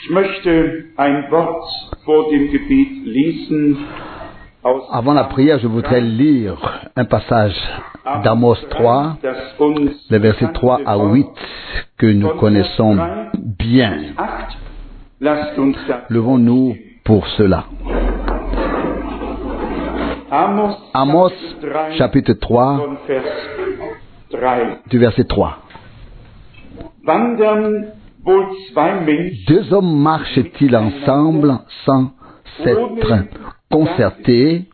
Ich möchte ein Wort vor dem Gebet lesen. Avant la prière, je voudrais lire un passage d'Amos 3, les versets 3 à 8, que nous connaissons bien. Levons-nous pour cela. Amos, chapitre 3, du verset 3. Deux hommes marchent-ils ensemble sans s'être concertés?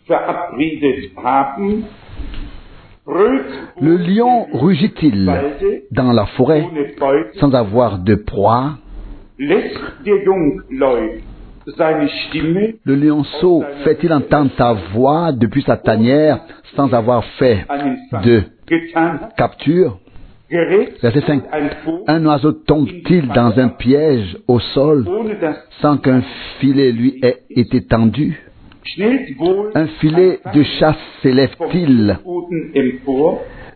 Le lion rugit-il dans la forêt sans avoir de proie? Le lionceau fait-il entendre sa voix depuis sa tanière sans avoir fait de capture? Verset 5. Un oiseau tombe-t-il dans un piège au sol sans qu'un filet lui ait été tendu? Un filet de chasse s'élève-t-il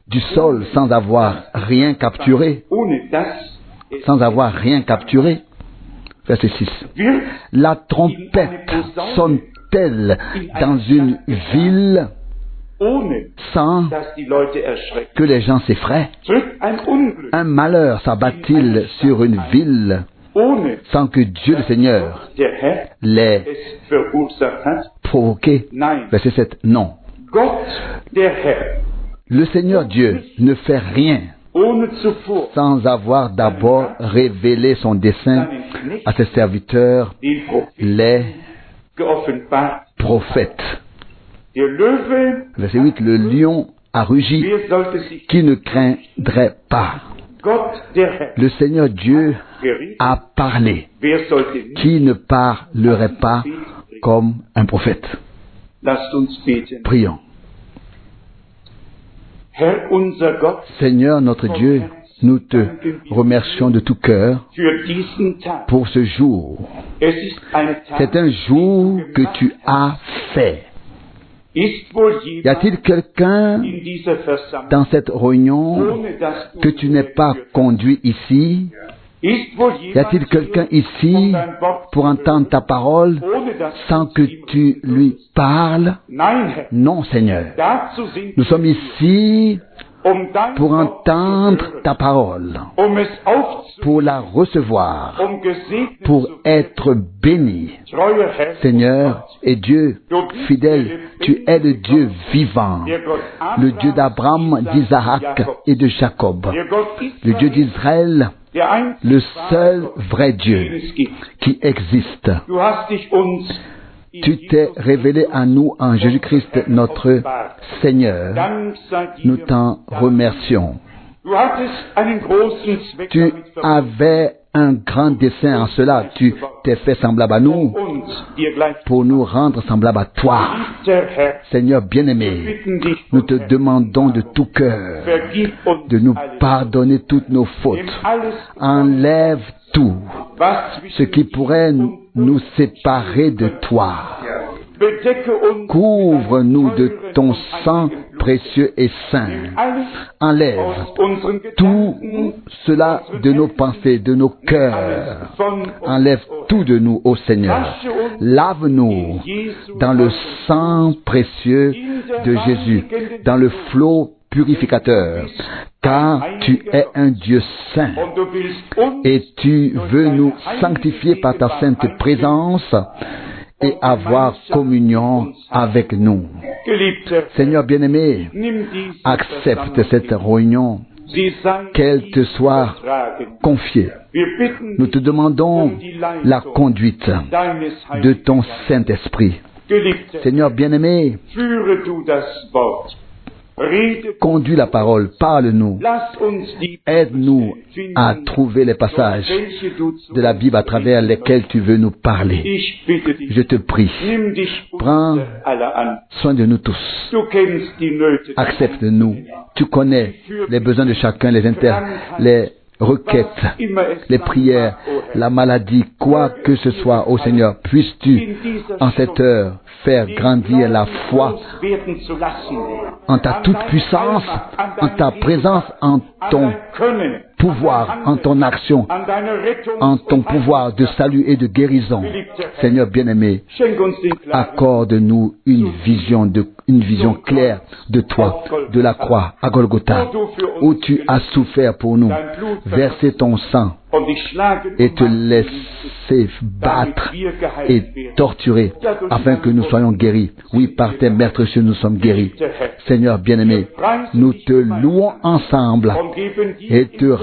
du sol sans avoir rien capturé? Sans avoir rien capturé? Verset 6. La trompette sonne-t-elle dans une ville sans que les gens s'effraient? Un malheur s'abat-il sur une ville sans que Dieu le Seigneur l'ait provoqué? Verset 7. Non. Le Seigneur Dieu ne fait rien sans avoir d'abord révélé son dessein à ses serviteurs, les prophètes. Verset 8. Le lion a rugi, qui ne craindrait pas? Le Seigneur Dieu a parlé, qui ne parlerait pas comme un prophète? Prions. Seigneur notre Dieu, nous te remercions de tout cœur pour ce jour. C'est un jour que tu as fait. Y a-t-il quelqu'un dans cette réunion que tu n'aies pas conduit ici? Y a-t-il quelqu'un ici pour entendre ta parole sans que tu lui parles? Non, Seigneur. Nous sommes ici pour entendre ta parole, pour la recevoir, pour être béni. Seigneur et Dieu fidèle, tu es le Dieu vivant, le Dieu d'Abraham, d'Isaac et de Jacob, le Dieu d'Israël, le seul vrai Dieu qui existe. Tu t'es révélé à nous en Jésus-Christ notre Seigneur. Nous t'en remercions. Tu avais un grand dessein en cela. Tu t'es fait semblable à nous pour nous rendre semblables à toi. Seigneur bien-aimé, nous te demandons de tout cœur de nous pardonner toutes nos fautes. Enlève tout ce qui pourrait nous séparer de toi. Couvre-nous de ton sang précieux et saint. Enlève tout cela de nos pensées, de nos cœurs. Enlève tout de nous, ô Seigneur. Lave-nous dans le sang précieux de Jésus, dans le flot purificateur, car tu es un Dieu saint et tu veux nous sanctifier par ta sainte présence et avoir communion avec nous. Seigneur bien-aimé, accepte cette réunion, qu'elle te soit confiée. Nous te demandons la conduite de ton Saint-Esprit. Seigneur bien-aimé, conduis la parole, parle-nous, aide-nous à trouver les passages de la Bible à travers lesquels tu veux nous parler. Je te prie, prends soin de nous tous, accepte-nous, tu connais les besoins de chacun, les requêtes, les prières, la maladie, quoi que ce soit, ô Seigneur, puisses-tu en cette heure faire grandir la foi en ta toute puissance, en ta présence, en ton pouvoir, en ton action, en ton pouvoir de salut et de guérison. Seigneur bien-aimé, accorde-nous une vision claire de toi, de la croix à Golgotha, où tu as souffert pour nous, versé ton sang et te laisser battre et torturer afin que nous soyons guéris. Oui, par tes meurtrissures nous sommes guéris. Seigneur bien-aimé, nous te louons ensemble et te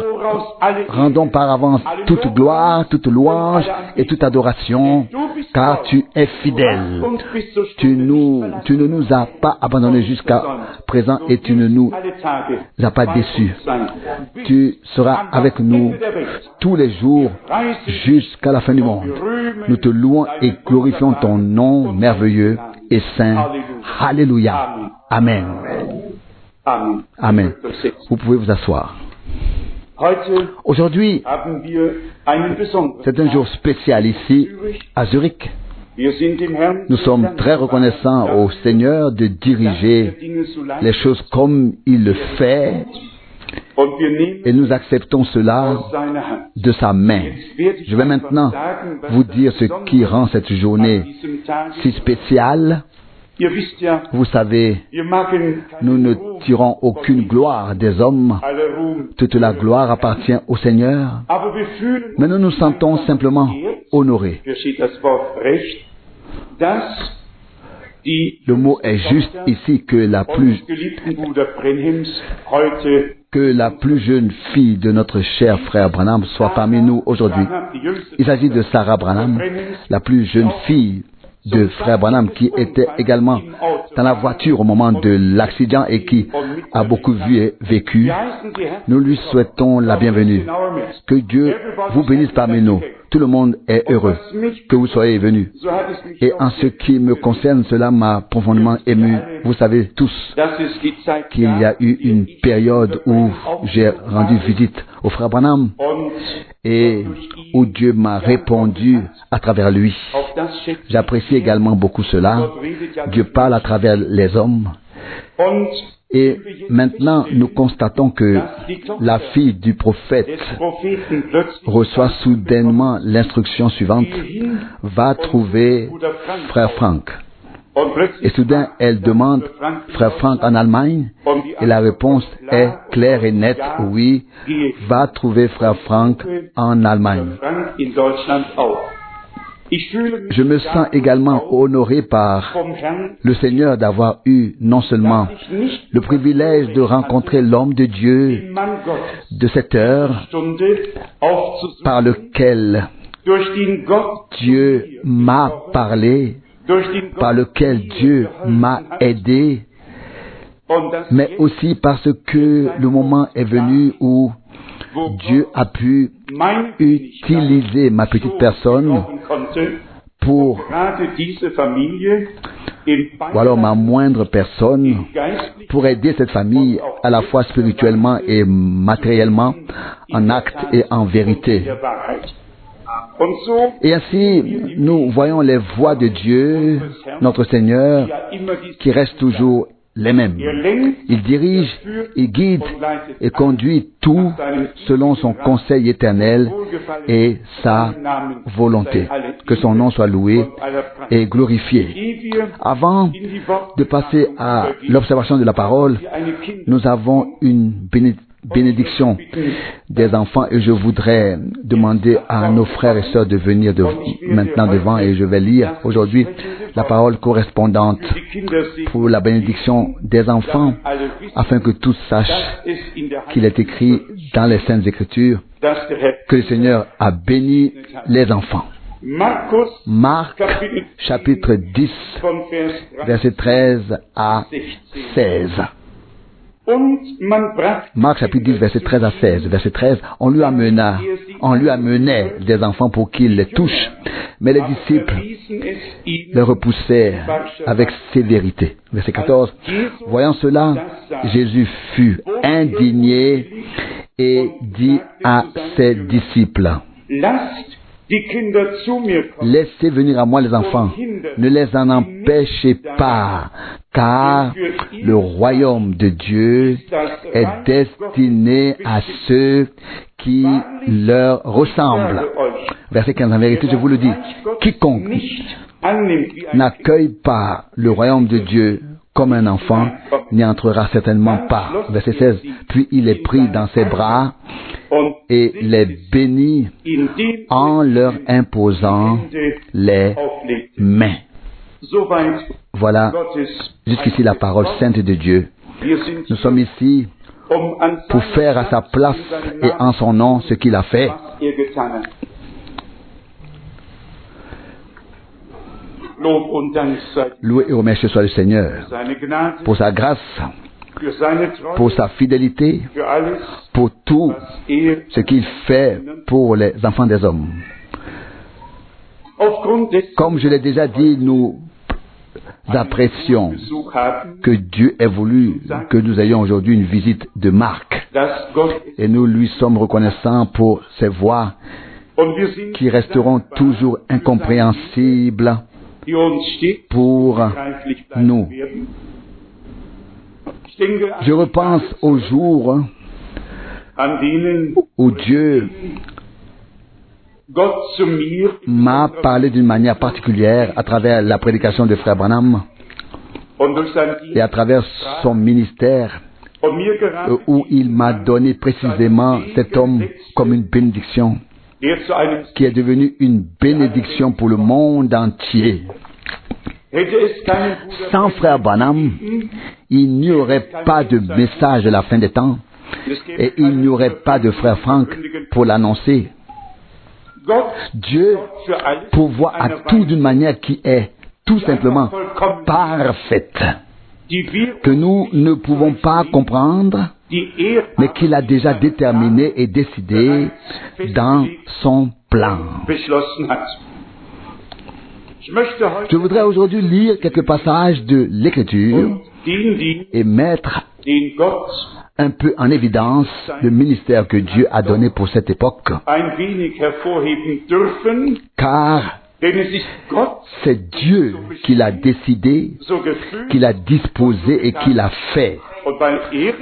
rendons par avance toute gloire, toute louange et toute adoration, car tu es fidèle. Tu ne nous as pas abandonnés jusqu'à présent et tu ne nous as pas déçus. Tu seras avec nous tous les jours jusqu'à la fin du monde. Nous te louons et glorifions ton nom merveilleux et saint. Alléluia. Amen. Amen. Vous pouvez vous asseoir. Aujourd'hui, c'est un jour spécial ici à Zurich. Nous sommes très reconnaissants au Seigneur de diriger les choses comme il le fait. Et nous acceptons cela de sa main. Je vais maintenant vous dire ce qui rend cette journée si spéciale. Vous savez, nous ne tirons aucune gloire des hommes. Toute la gloire appartient au Seigneur. Mais nous nous sentons simplement honorés. Le mot est juste ici que la plus jeune fille de notre cher frère Branham soit parmi nous aujourd'hui. Il s'agit de Sarah Branham, la plus jeune fille de frère Branham qui était également dans la voiture au moment de l'accident et qui a beaucoup vu et vécu. Nous lui souhaitons la bienvenue. Que Dieu vous bénisse parmi nous. Tout le monde est heureux que vous soyez venus. Et en ce qui me concerne, cela m'a profondément ému. Vous savez tous qu'il y a eu une période où j'ai rendu visite au frère Branham et où Dieu m'a répondu à travers lui. J'apprécie également beaucoup cela. Dieu parle à travers les hommes. Et maintenant, nous constatons que la fille du prophète reçoit soudainement l'instruction suivante: va trouver frère Frank. Et soudain, elle demande frère Frank en Allemagne, et la réponse est claire et nette: oui, va trouver frère Frank en Allemagne. Je me sens également honoré par le Seigneur d'avoir eu non seulement le privilège de rencontrer l'homme de Dieu de cette heure par lequel Dieu m'a parlé, par lequel Dieu m'a aidé, mais aussi parce que le moment est venu où Dieu a pu utiliser ma petite personne pour, ou alors ma moindre personne, pour aider cette famille à la fois spirituellement et matériellement, en acte et en vérité. Et ainsi, nous voyons les voies de Dieu, notre Seigneur, qui restent toujours les mêmes. Il dirige, il guide et conduit tout selon son conseil éternel et sa volonté. Que son nom soit loué et glorifié. Avant de passer à l'observation de la parole, nous avons une bénédiction des enfants et je voudrais demander à nos frères et sœurs de venir maintenant devant et je vais lire aujourd'hui la parole correspondante pour la bénédiction des enfants afin que tous sachent qu'il est écrit dans les Saintes Écritures que le Seigneur a béni les enfants. Marc chapitre 10 verset 13 à 16. Marc chapitre 10 verset 13 à 16. Verset 13, on lui amenait des enfants pour qu'il les touche, mais les disciples les repoussaient avec sévérité. Verset 14, voyant cela, Jésus fut indigné et dit à ses disciples: Laissez venir à moi les enfants, ne les en empêchez pas, car le royaume de Dieu est destiné à ceux qui leur ressemblent. Verset 15, en vérité, je vous le dis, quiconque n'accueille pas le royaume de Dieu comme un enfant n'y entrera certainement pas. Verset 16, puis il est pris dans ses bras et les bénit en leur imposant les mains. Voilà jusqu'ici la parole sainte de Dieu. Nous sommes ici pour faire à sa place et en son nom ce qu'il a fait. Loué et remercié soit le Seigneur pour sa grâce, pour sa fidélité, pour tout ce qu'il fait pour les enfants des hommes. Comme je l'ai déjà dit, nous apprécions que Dieu ait voulu que nous ayons aujourd'hui une visite de Marc. Et nous lui sommes reconnaissants pour ces voix qui resteront toujours incompréhensibles pour nous. Je repense aux jours où Dieu m'a parlé d'une manière particulière à travers la prédication de Frère Branham et à travers son ministère où il m'a donné précisément cet homme comme une bénédiction qui est devenu une bénédiction pour le monde entier. Sans Frère Branham, il n'y aurait pas de message de la fin des temps et il n'y aurait pas de Frère Frank pour l'annoncer. Dieu pourvoit à tout d'une manière qui est tout simplement parfaite, que nous ne pouvons pas comprendre, mais qu'il a déjà déterminé et décidé dans son plan. Je voudrais aujourd'hui lire quelques passages de l'Écriture et mettre un peu en évidence le ministère que Dieu a donné pour cette époque, car c'est Dieu qui l'a décidé, qui l'a disposé et qui l'a fait.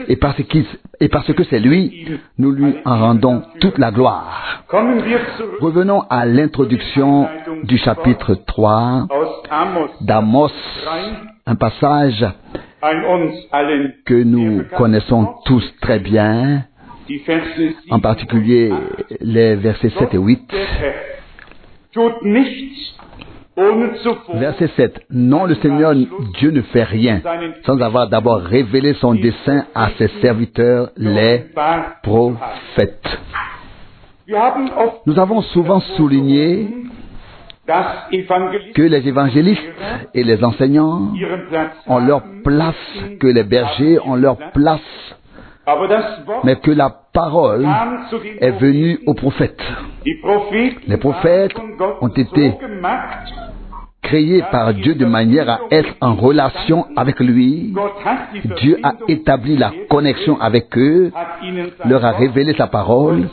Et parce que c'est lui, nous lui en rendons toute la gloire. Revenons à l'introduction du chapitre 3 d'Amos, un passage que nous connaissons tous très bien, en particulier les versets 7 et 8. Verset 7. Non, le Seigneur Dieu ne fait rien sans avoir d'abord révélé son dessein à ses serviteurs, les prophètes. Nous avons souvent souligné que les évangélistes et les enseignants ont leur place, que les bergers ont leur place, mais que la parole est venue aux prophètes. Les prophètes ont été créés par Dieu de manière à être en relation avec lui. Dieu a établi la connexion avec eux, leur a révélé sa parole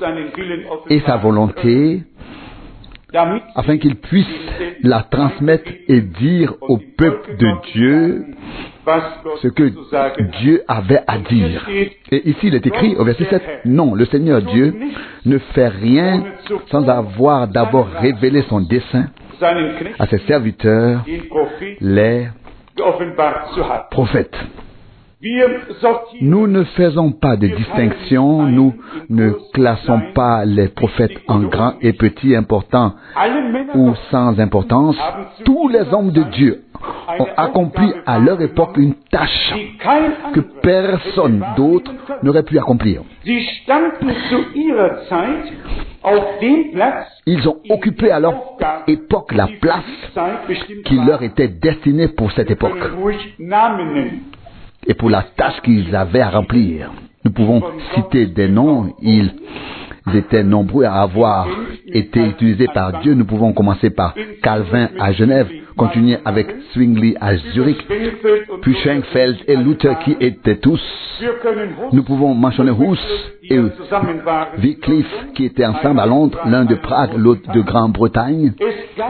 et sa volonté, afin qu'ils puissent la transmettre et dire au peuple de Dieu ce que Dieu avait à dire. Et ici il est écrit au verset 7, non, le Seigneur Dieu ne fait rien sans avoir d'abord révélé son dessein à ses serviteurs, les prophètes. Nous ne faisons pas de distinction, nous ne classons pas les prophètes en grands et petits, importants ou sans importance. Tous les hommes de Dieu ont accompli à leur époque une tâche que personne d'autre n'aurait pu accomplir. Ils ont occupé à leur époque la place qui leur était destinée pour cette époque et pour la tâche qu'ils avaient à remplir. Nous pouvons citer des noms, ils étaient nombreux à avoir été utilisés par Dieu. Nous pouvons commencer par Calvin à Genève, continuer avec Zwingli à Zurich, puis Schenkfeld et Luther qui étaient tous. Nous pouvons mentionner Hus et Wycliffe qui étaient ensemble à Londres, l'un de Prague, l'autre de Grande-Bretagne.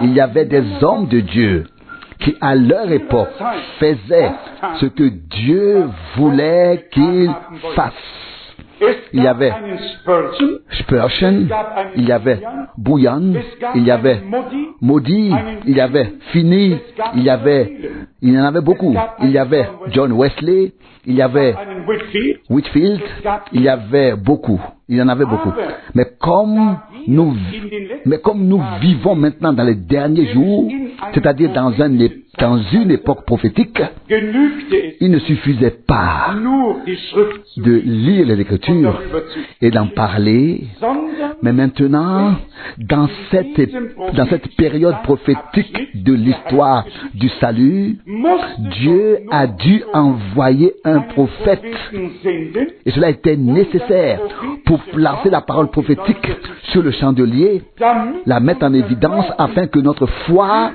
Il y avait des hommes de Dieu qui, à leur époque, faisaient ce que Dieu voulait qu'ils fassent. Il y avait Spurgeon, il y avait Bunyan, il y avait Moody, il y avait Finney, il y en avait beaucoup. Il y avait John Wesley, il y avait Whitfield, il y avait beaucoup. Il y en avait beaucoup. Mais comme nous vivons maintenant dans les derniers jours, c'est-à-dire dans une époque prophétique, il ne suffisait pas de lire les Écritures et d'en parler, mais maintenant, dans cette période prophétique de l'histoire du salut, Dieu a dû envoyer un prophète. Et cela était nécessaire pour placer la parole prophétique sur le chandelier, la mettre en évidence afin que notre foi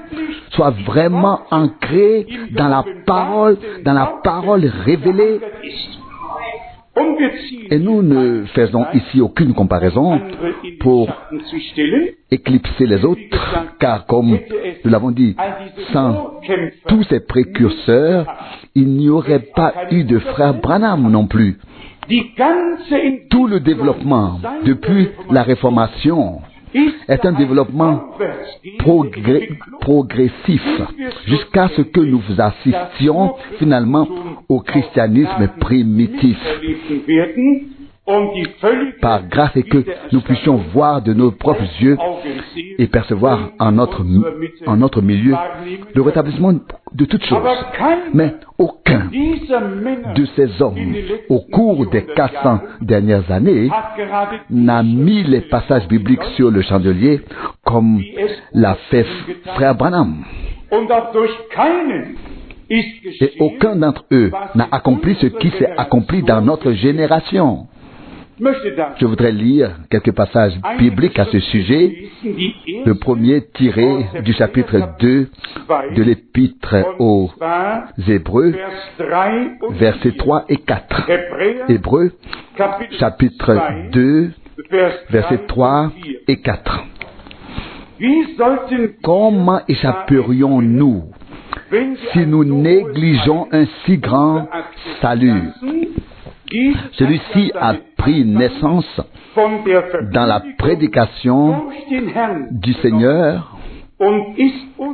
soit vraiment ancrée dans la parole révélée. Et nous ne faisons ici aucune comparaison pour éclipser les autres, car comme nous l'avons dit, sans tous ces précurseurs, il n'y aurait pas eu de frère Branham non plus. Tout le développement depuis la Réformation est un développement progressif jusqu'à ce que nous assistions finalement au christianisme primitif. Par grâce et que nous puissions voir de nos propres yeux et percevoir en notre milieu le rétablissement de toutes choses. Mais aucun de ces hommes, au cours des 400 dernières années, n'a mis les passages bibliques sur le chandelier comme l'a fait frère Branham. Et aucun d'entre eux n'a accompli ce qui s'est accompli dans notre génération. Je voudrais lire quelques passages bibliques à ce sujet. Le premier tiré du chapitre 2 de l'Épître aux Hébreux, versets 3 et 4. Hébreux, chapitre 2, versets 3 et 4. Comment échapperions-nous si nous négligeons un si grand salut? Celui-ci a pris naissance dans la prédication du Seigneur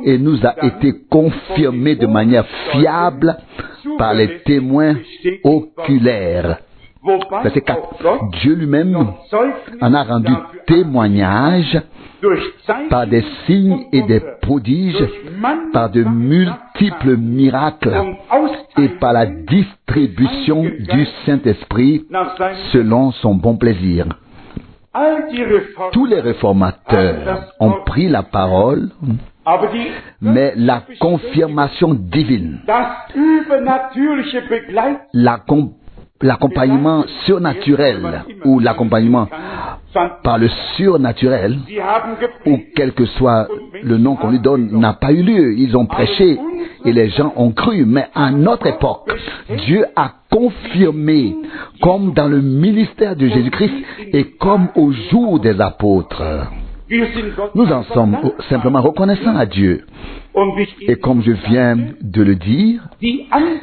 et nous a été confirmé de manière fiable par les témoins oculaires. Verset 4. Dieu lui-même en a rendu témoignage par des signes et des prodiges, par de multiples miracles et par la distribution du Saint-Esprit selon son bon plaisir. Tous les réformateurs ont pris la parole, mais la confirmation divine, l'accompagnement surnaturel ou l'accompagnement par le surnaturel, ou quel que soit le nom qu'on lui donne, n'a pas eu lieu. Ils ont prêché et les gens ont cru. Mais à notre époque, Dieu a confirmé, comme dans le ministère de Jésus-Christ et comme au jour des apôtres. Nous en sommes simplement reconnaissants à Dieu. Et comme je viens de le dire,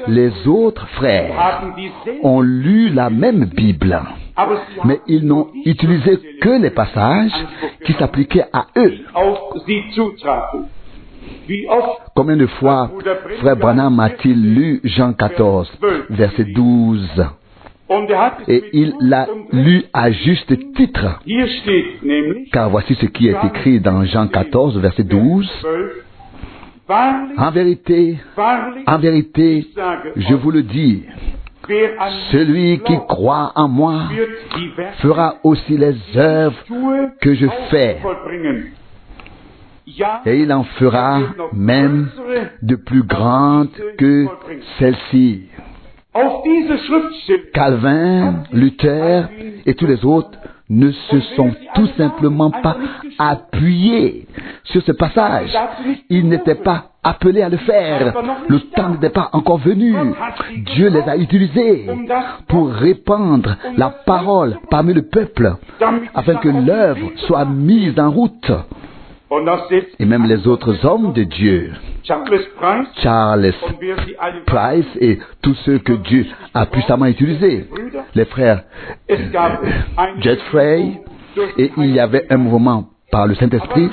les autres frères ont lu la même Bible, mais ils n'ont utilisé que les passages qui s'appliquaient à eux. Combien de fois frère Branham a-t-il lu Jean 14, verset 12? Et il l'a lu à juste titre. Car voici ce qui est écrit dans Jean 14, verset 12. En vérité, je vous le dis, celui qui croit en moi fera aussi les œuvres que je fais. Et il en fera même de plus grandes que celles-ci. Calvin, Luther et tous les autres ne se sont tout simplement pas appuyés sur ce passage. Ils n'étaient pas appelés à le faire. Le temps n'était pas encore venu. Dieu les a utilisés pour répandre la parole parmi le peuple, afin que l'œuvre soit mise en route. Et même les autres hommes de Dieu, Charles Price et tous ceux que Dieu a puissamment utilisés, les frères Jeffrey, et il y avait un mouvement par le Saint-Esprit,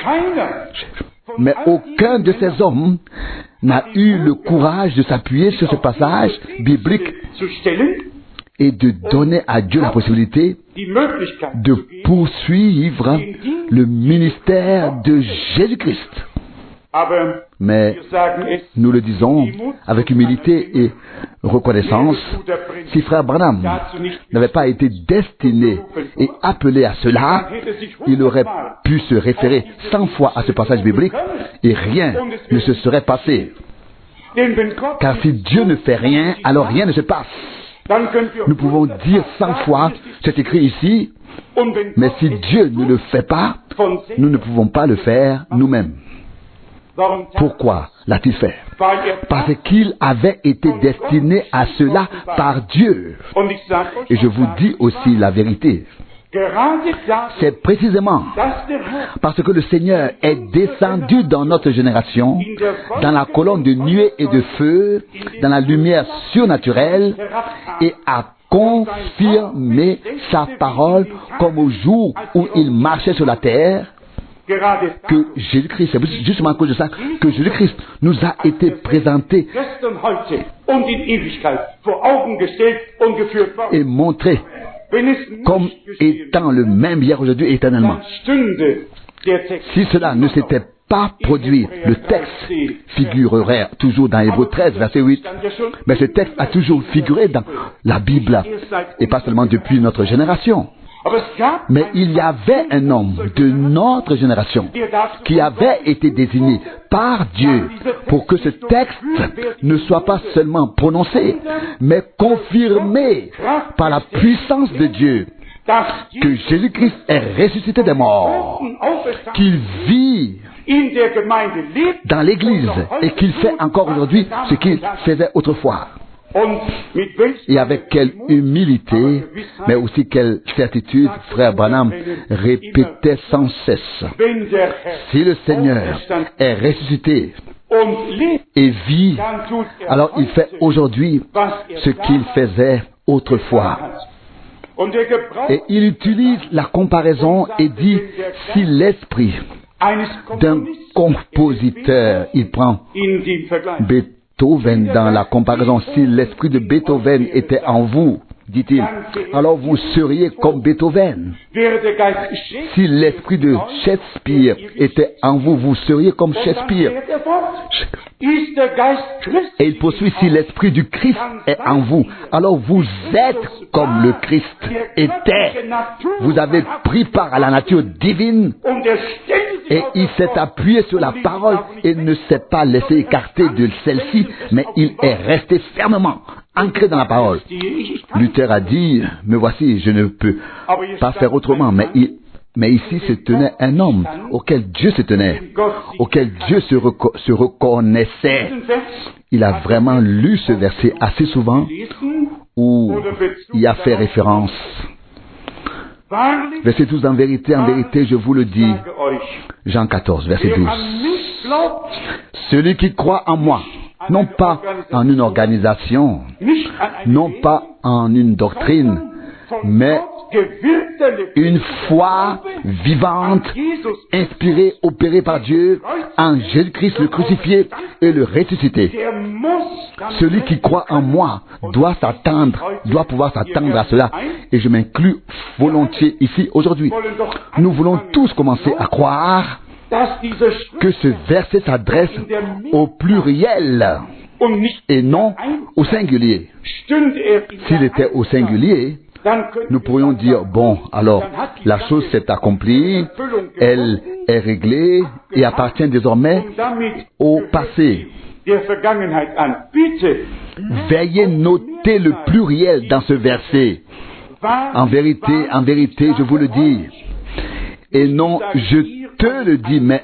mais aucun de ces hommes n'a eu le courage de s'appuyer sur ce passage biblique et de donner à Dieu la possibilité de poursuivre le ministère de Jésus-Christ. Mais nous le disons avec humilité et reconnaissance, si frère Branham n'avait pas été destiné et appelé à cela, il aurait pu se référer 100 fois à ce passage biblique et rien ne se serait passé. Car si Dieu ne fait rien, alors rien ne se passe. Nous pouvons dire 100 fois, c'est écrit ici, mais si Dieu ne le fait pas, nous ne pouvons pas le faire nous-mêmes. Pourquoi l'a-t-il fait? Parce qu'il avait été destiné à cela par Dieu. Et je vous dis aussi la vérité. C'est précisément parce que le Seigneur est descendu dans notre génération, dans la colonne de nuée et de feu, dans la lumière surnaturelle, et a confirmé sa parole comme au jour où il marchait sur la terre, que Jésus-Christ, c'est justement à cause de ça que Jésus-Christ nous a été présenté et montré comme étant le même hier, aujourd'hui et éternellement. Si cela ne s'était pas produit, le texte figurerait toujours dans Hébreux 13, verset 8. Mais ce texte a toujours figuré dans la Bible, et pas seulement depuis notre génération. Mais il y avait un homme de notre génération qui avait été désigné par Dieu pour que ce texte ne soit pas seulement prononcé, mais confirmé par la puissance de Dieu, que Jésus-Christ est ressuscité des morts, qu'il vit dans l'Église et qu'il fait encore aujourd'hui ce qu'il faisait autrefois. Et avec quelle humilité, mais aussi quelle certitude, frère Branham répétait sans cesse. Si le Seigneur est ressuscité et vit, alors il fait aujourd'hui ce qu'il faisait autrefois. Et il utilise la comparaison et dit, si l'esprit d'un compositeur, il prend Beethoven dans la comparaison, si l'esprit de Beethoven était en vous, dit-il, alors vous seriez comme Beethoven. Si l'esprit de Shakespeare était en vous, vous seriez comme Shakespeare. Et il poursuit, si l'esprit du Christ est en vous, alors vous êtes comme le Christ était. Vous avez pris part à la nature divine et il s'est appuyé sur la parole et ne s'est pas laissé écarter de celle-ci, mais il est resté fermement ancré dans la parole. Luther a dit, me voici, je ne peux pas faire autrement, mais ici se tenait un homme auquel Dieu se tenait, auquel Dieu se reconnaissait. Il a vraiment lu ce verset assez souvent où il y a fait référence. Verset 12, en vérité, je vous le dis. Jean 14, verset 12. Celui qui croit en moi, non pas en une organisation, non pas en une doctrine, mais une foi vivante, inspirée, opérée par Dieu, en Jésus-Christ le crucifié et le ressuscité. Celui qui croit en moi doit pouvoir s'attendre à cela. Et je m'inclus volontiers ici aujourd'hui. Nous voulons tous commencer à croire que ce verset s'adresse au pluriel et non au singulier. S'il était au singulier, nous pourrions dire, bon, alors, la chose s'est accomplie, elle est réglée et appartient désormais au passé. Veuillez noter le pluriel dans ce verset. En vérité, je vous le dis. Et non, je te le dis, mais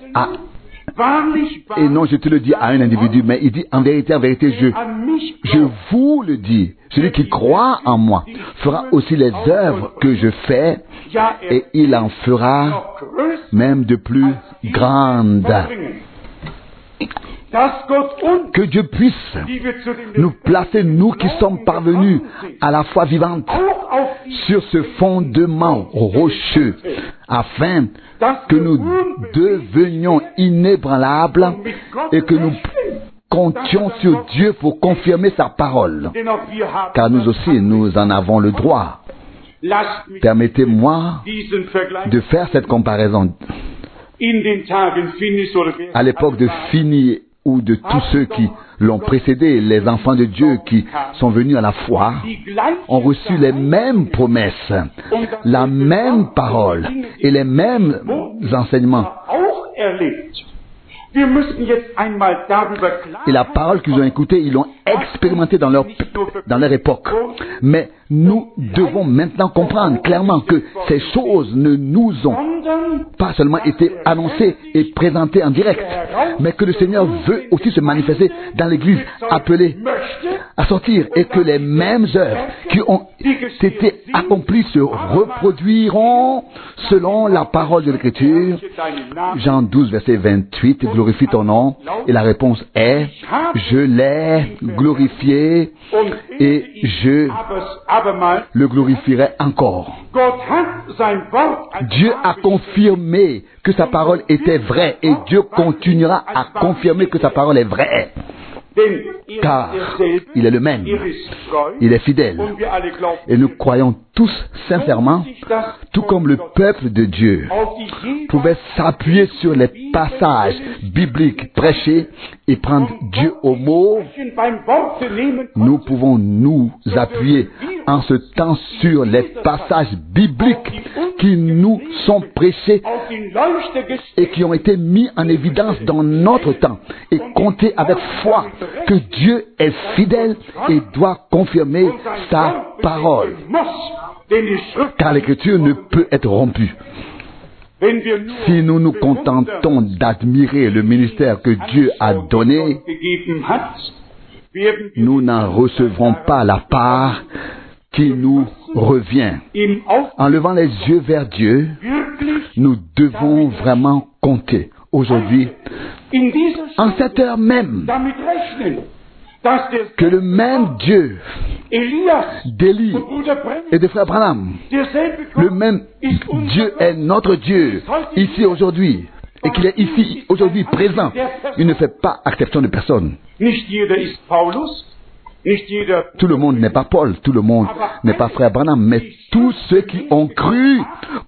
Et non, je te le dis à un individu, mais il dit en vérité, je vous le dis. Celui qui croit en moi fera aussi les œuvres que je fais, et il en fera même de plus grandes. Que Dieu puisse nous placer, nous qui sommes parvenus à la foi vivante, sur ce fondement rocheux, afin que nous devenions inébranlables et que nous comptions sur Dieu pour confirmer sa parole. Car nous aussi, nous en avons le droit. Permettez-moi de faire cette comparaison. À l'époque de Finney ou de tous ceux qui l'ont précédé, les enfants de Dieu qui sont venus à la foi, ont reçu les mêmes promesses, la même parole et les mêmes enseignements. Et la parole qu'ils ont écoutée, ils l'ont expérimentée dans leur époque. Mais nous devons maintenant comprendre clairement que ces choses ne nous ont pas seulement été annoncées et présentées en direct, mais que le Seigneur veut aussi se manifester dans l'Église appelée à sortir, et que les mêmes œuvres qui ont été accomplies se reproduiront selon la parole de l'Écriture. Jean 12, verset 28, glorifie ton nom. Et la réponse est, je l'ai glorifié et je le glorifierai encore. Dieu a confirmé que sa parole était vraie, et Dieu continuera à confirmer que sa parole est vraie. Car il est le même, il est fidèle, et nous croyons tous sincèrement, tout comme le peuple de Dieu pouvait s'appuyer sur les passages bibliques prêchés et prendre Dieu au mot. Nous pouvons nous appuyer en ce temps sur les passages bibliques qui nous sont prêchés et qui ont été mis en évidence dans notre temps, et compter avec foi que Dieu est fidèle et doit confirmer sa parole. Car l'Écriture ne peut être rompue. Si nous nous contentons d'admirer le ministère que Dieu a donné, nous n'en recevrons pas la part qui nous revient. En levant les yeux vers Dieu, nous devons vraiment compter aujourd'hui, en cette heure même, que le même Dieu d'Élie et de Frère Branham, le même Dieu est notre Dieu ici aujourd'hui, et qu'il est ici aujourd'hui présent. Il ne fait pas exception de personne. Tout le monde n'est pas Paul, tout le monde n'est pas Frère Branham, mais tous ceux qui ont cru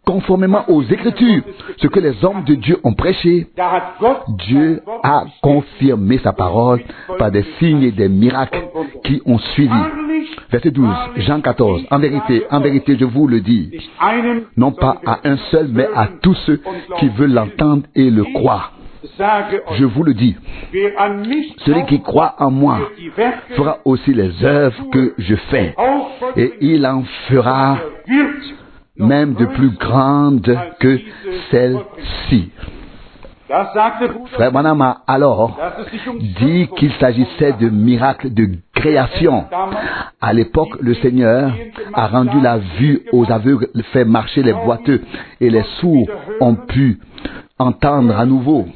conformément aux Écritures, ce que les hommes de Dieu ont prêché, Dieu a confirmé sa parole par des signes et des miracles qui ont suivi. Verset 12, Jean 14, en vérité, je vous le dis, non pas à un seul, mais à tous ceux qui veulent l'entendre et le croire. Je vous le dis, celui qui croit en moi fera aussi les œuvres que je fais, et il en fera même de plus grandes que celles-ci. Frère Branham a alors dit qu'il s'agissait de miracles de création. À l'époque, le Seigneur a rendu la vue aux aveugles, fait marcher les boiteux, et les sourds ont pu entendre à nouveau.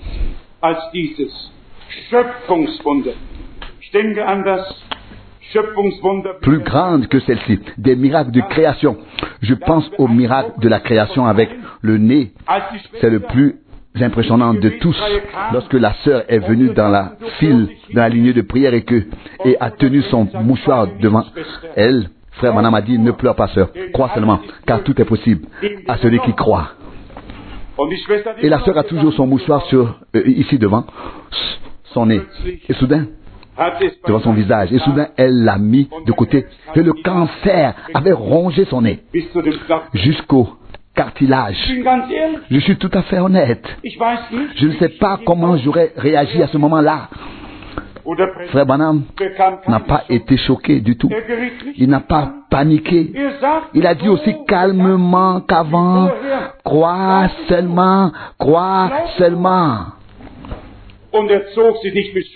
Plus grande que celle-ci, des miracles de création. Je pense au miracle de la création avec le nez. C'est le plus impressionnant de tous. Lorsque la sœur est venue dans la file, dans la lignée de prière, et a tenu son mouchoir devant elle, Frère Branham a dit, ne pleure pas, sœur, crois seulement, car tout est possible à celui qui croit. Et la sœur a toujours son mouchoir ici devant son nez. Et soudain, devant son visage. Et soudain, elle l'a mis de côté. Et le cancer avait rongé son nez jusqu'au cartilage. Je suis tout à fait honnête. Je ne sais pas comment j'aurais réagi à ce moment-là. Frère Branham n'a pas été choqué du tout. Il n'a pas paniqué. Il a dit aussi calmement qu'avant, crois seulement, crois seulement.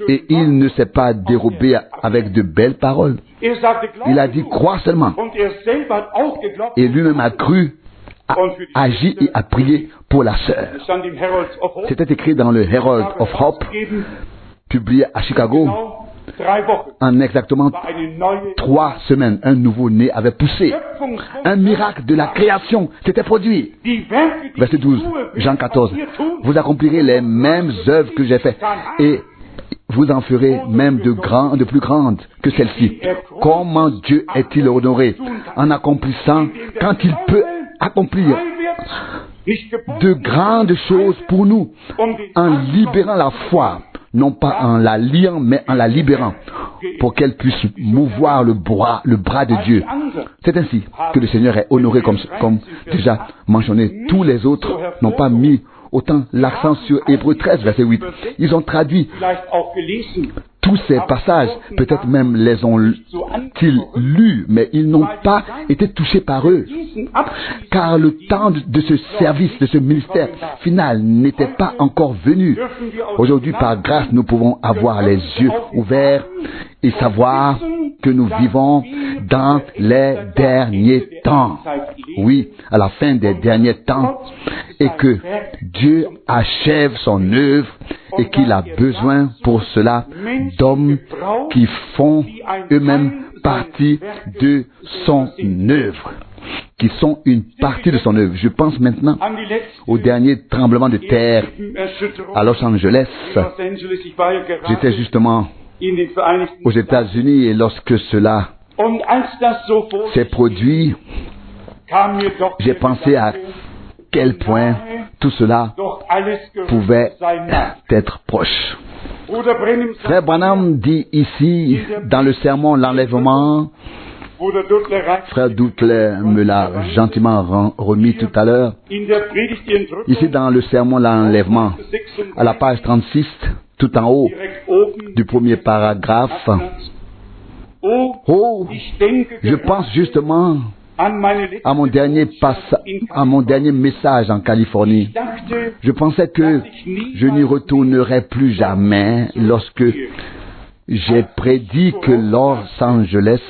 Et il ne s'est pas dérobé avec de belles paroles. Il a dit, crois seulement. Et lui-même a cru, a agi et a prié pour la sœur. C'était écrit dans le Herald of Hope, publié à Chicago. En exactement 3 semaines, un nouveau-né avait poussé. Un miracle de la création s'était produit. Verset 12, Jean 14. Vous accomplirez les mêmes œuvres que j'ai faites et vous en ferez même de plus grandes que celles-ci. Comment Dieu est-il honoré en accomplissant, quand il peut accomplir de grandes choses pour nous, en libérant la foi. Non pas en la liant, mais en la libérant, pour qu'elle puisse mouvoir le bras de Dieu. C'est ainsi que le Seigneur est honoré, comme déjà mentionné. Tous les autres n'ont pas mis autant l'accent sur Hébreux 13, verset 8. Ils ont traduit tous ces passages, peut-être même les ont-ils lus, mais ils n'ont pas été touchés par eux. Car le temps de ce service, de ce ministère final n'était pas encore venu. Aujourd'hui, par grâce, nous pouvons avoir les yeux ouverts et savoir que nous vivons dans les derniers temps. Oui, à la fin des derniers temps. Et que Dieu achève son œuvre et qu'il a besoin pour cela d'hommes qui font eux-mêmes partie de son œuvre, qui sont une partie de son œuvre. Je pense maintenant au dernier tremblement de terre à Los Angeles. J'étais justement aux États-Unis et lorsque cela s'est produit, j'ai pensé à quel point tout cela pouvait être proche. Frère Branham dit ici, dans le sermon L'Enlèvement, Frère Doutler me l'a gentiment remis tout à l'heure, ici dans le sermon L'Enlèvement, à la page 36, tout en haut du premier paragraphe. Oh, je pense justement à mon dernier message en Californie. Je pensais que je n'y retournerais plus jamais lorsque j'ai prédit que Los Angeles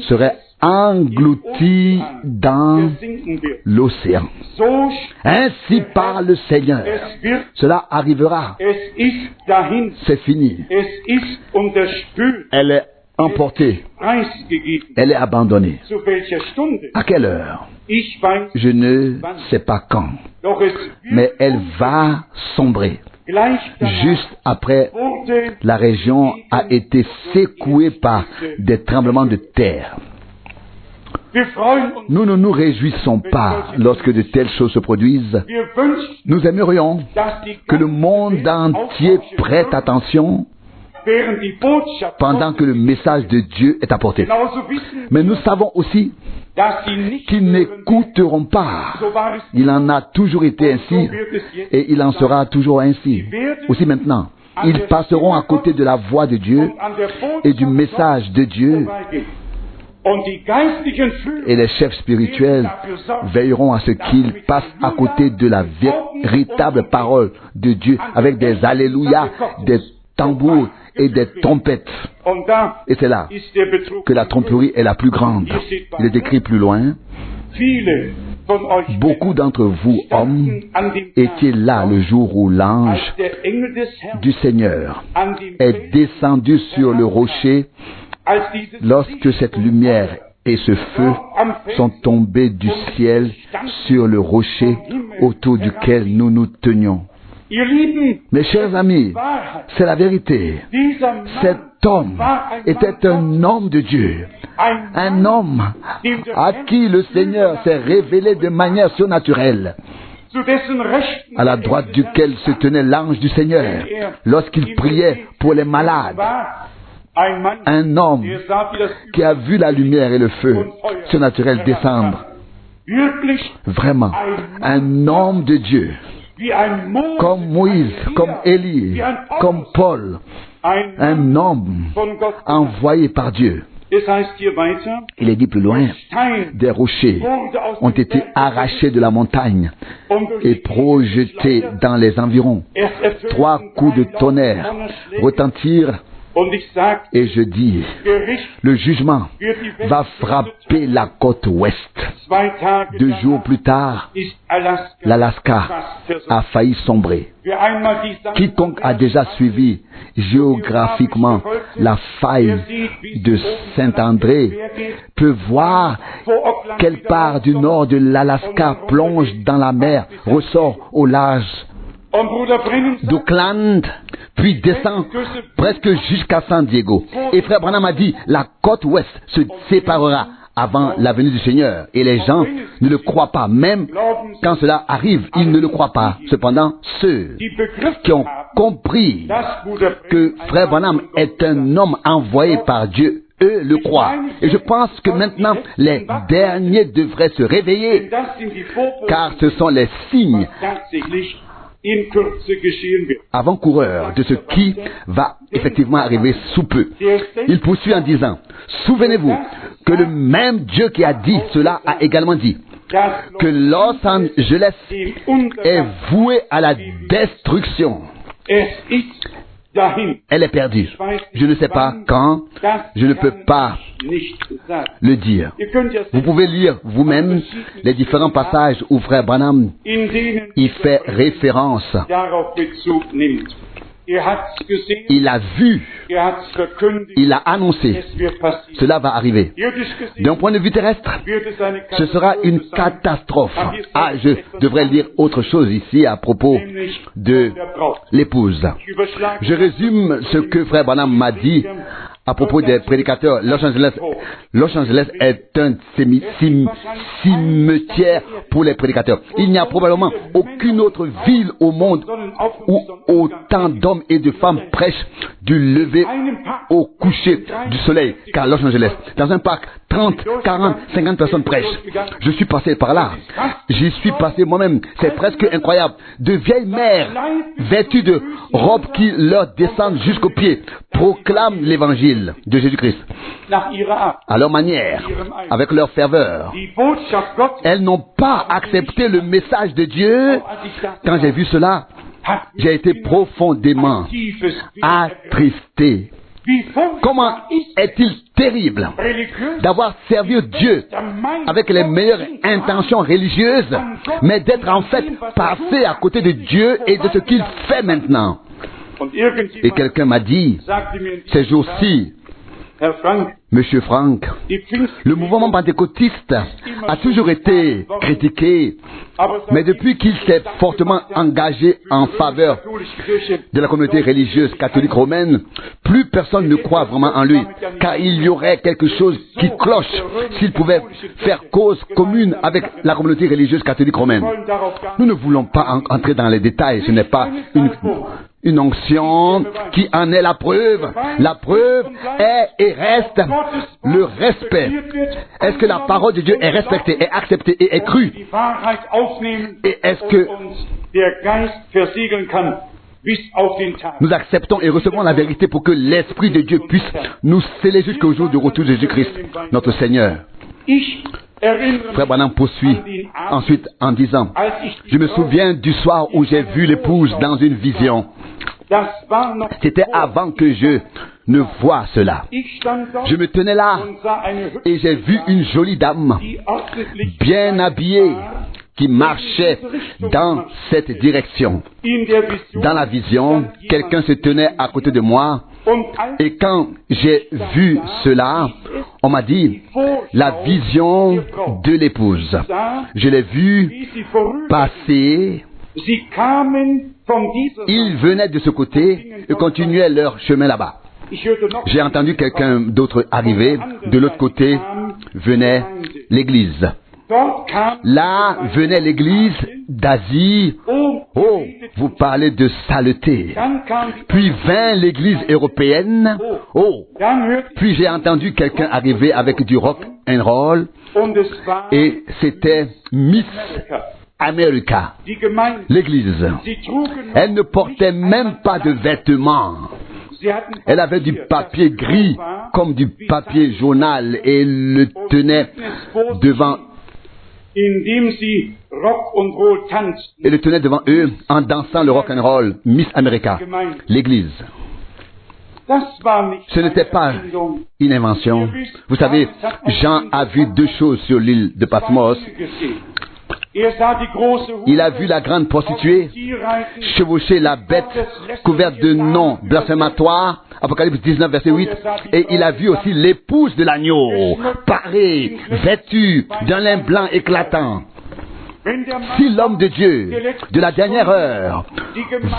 serait englouti dans l'océan. Ainsi parle le Seigneur. Cela arrivera. C'est fini. Elle est emportée. Elle est abandonnée. À quelle heure? Je ne sais pas quand. Mais elle va sombrer. Juste après, la région a été secouée par des tremblements de terre. Nous ne nous réjouissons pas lorsque de telles choses se produisent. Nous aimerions que le monde entier prête attention pendant que le message de Dieu est apporté. Mais nous savons aussi qu'ils n'écouteront pas. Il en a toujours été ainsi et il en sera toujours ainsi. Aussi maintenant, ils passeront à côté de la voix de Dieu et du message de Dieu. Et les chefs spirituels veilleront à ce qu'ils passent à côté de la véritable parole de Dieu avec des alléluia, des tambours et des trompettes. Et c'est là que la tromperie est la plus grande. Il est écrit plus loin, beaucoup d'entre vous, hommes, étiez là le jour où l'ange du Seigneur est descendu sur le rocher lorsque cette lumière et ce feu sont tombés du ciel sur le rocher autour duquel nous nous tenions. Mes chers amis, c'est la vérité. Cet homme était un homme de Dieu, un homme à qui le Seigneur s'est révélé de manière surnaturelle, à la droite duquel se tenait l'ange du Seigneur lorsqu'il priait pour les malades. Un homme qui a vu la lumière et le feu surnaturel descendre. Vraiment, un homme de Dieu. Comme Moïse, comme Élie, comme Paul, un homme envoyé par Dieu. Il est dit plus loin, des rochers ont été arrachés de la montagne et projetés dans les environs. 3 coups de tonnerre retentirent. Et je dis, le jugement va frapper la côte ouest. 2 jours plus tard, l'Alaska a failli sombrer. Quiconque a déjà suivi géographiquement la faille de Saint-André peut voir quelle part du nord de l'Alaska plonge dans la mer, ressort au large d'Oakland, puis descend presque jusqu'à San Diego. Et Frère Branham a dit, la côte ouest se séparera avant la venue du Seigneur. Et les gens ne le croient pas. Même quand cela arrive, ils ne le croient pas. Cependant, ceux qui ont compris que Frère Branham est un homme envoyé par Dieu, eux le croient. Et je pense que maintenant, les derniers devraient se réveiller, car ce sont les signes avant-coureurs de ce qui va effectivement arriver sous peu. Il poursuit en disant, souvenez-vous que le même Dieu qui a dit cela a également dit que Los Angeles est voué à la destruction. Elle est perdue. Je ne sais pas quand, je ne peux pas le dire. Vous pouvez lire vous-même les différents passages où Frère Branham y fait référence. Il a vu, il a annoncé, cela va arriver. D'un point de vue terrestre, ce sera une catastrophe. Ah, je devrais lire autre chose ici à propos de l'épouse. Je résume ce que Frère Branham m'a dit à propos des prédicateurs. Los Angeles est un cimetière pour les prédicateurs. Il n'y a probablement aucune autre ville au monde où autant d'hommes et de femmes prêchent du lever au coucher du soleil qu'à Los Angeles. Dans un parc, 30, 40, 50 personnes prêchent. Je suis passé par là. J'y suis passé moi-même. C'est presque incroyable. De vieilles mères vêtues de robes qui leur descendent jusqu'aux pieds proclament l'évangile de Jésus-Christ à leur manière, avec leur ferveur. Elles n'ont pas accepté le message de Dieu. Quand j'ai vu cela, j'ai été profondément attristé. Comment est-il terrible d'avoir servi Dieu avec les meilleures intentions religieuses, mais d'être en fait passé à côté de Dieu et de ce qu'il fait maintenant. Et quelqu'un m'a dit, ces jours-ci, Monsieur Frank, le mouvement pentecôtiste a toujours été critiqué, mais depuis qu'il s'est fortement engagé en faveur de la communauté religieuse catholique romaine, plus personne ne croit vraiment en lui, car il y aurait quelque chose qui cloche s'il pouvait faire cause commune avec la communauté religieuse catholique romaine. Nous ne voulons pas entrer dans les détails, ce n'est pas une onction qui en est la preuve. La preuve est et reste le respect. Est-ce que la parole de Dieu est respectée, est acceptée et est crue? Et est-ce que nous acceptons et recevons la vérité pour que l'Esprit de Dieu puisse nous sceller jusqu'au jour du retour de Jésus-Christ, notre Seigneur? Frère Branham poursuit ensuite en disant, je me souviens du soir où j'ai vu l'épouse dans une vision. C'était avant que je ne voie cela. Je me tenais là et j'ai vu une jolie dame, bien habillée, qui marchait dans cette direction. Dans la vision, quelqu'un se tenait à côté de moi. Et quand j'ai vu cela, on m'a dit, la vision de l'épouse. Je l'ai vue passer. Ils venaient de ce côté et continuaient leur chemin là-bas. J'ai entendu quelqu'un d'autre arriver. De l'autre côté venait l'église. Là venait l'église d'Asie. Oh, vous parlez de saleté. Puis vint l'église européenne. Oh, puis j'ai entendu quelqu'un arriver avec du rock and roll. Et c'était Miss America, l'église. Elle ne portait même pas de vêtements. Elle avait du papier gris comme du papier journal et le tenait devant eux en dansant le rock'n'roll, Miss America, l'église. Ce n'était pas une invention. Vous savez, Jean a vu deux choses sur l'île de Patmos. Il a vu la grande prostituée chevaucher la bête couverte de noms blasphématoires, Apocalypse 19, verset 8, et il a vu aussi l'épouse de l'agneau, parée, vêtue d'un lin blanc éclatant. Si l'homme de Dieu, de la dernière heure,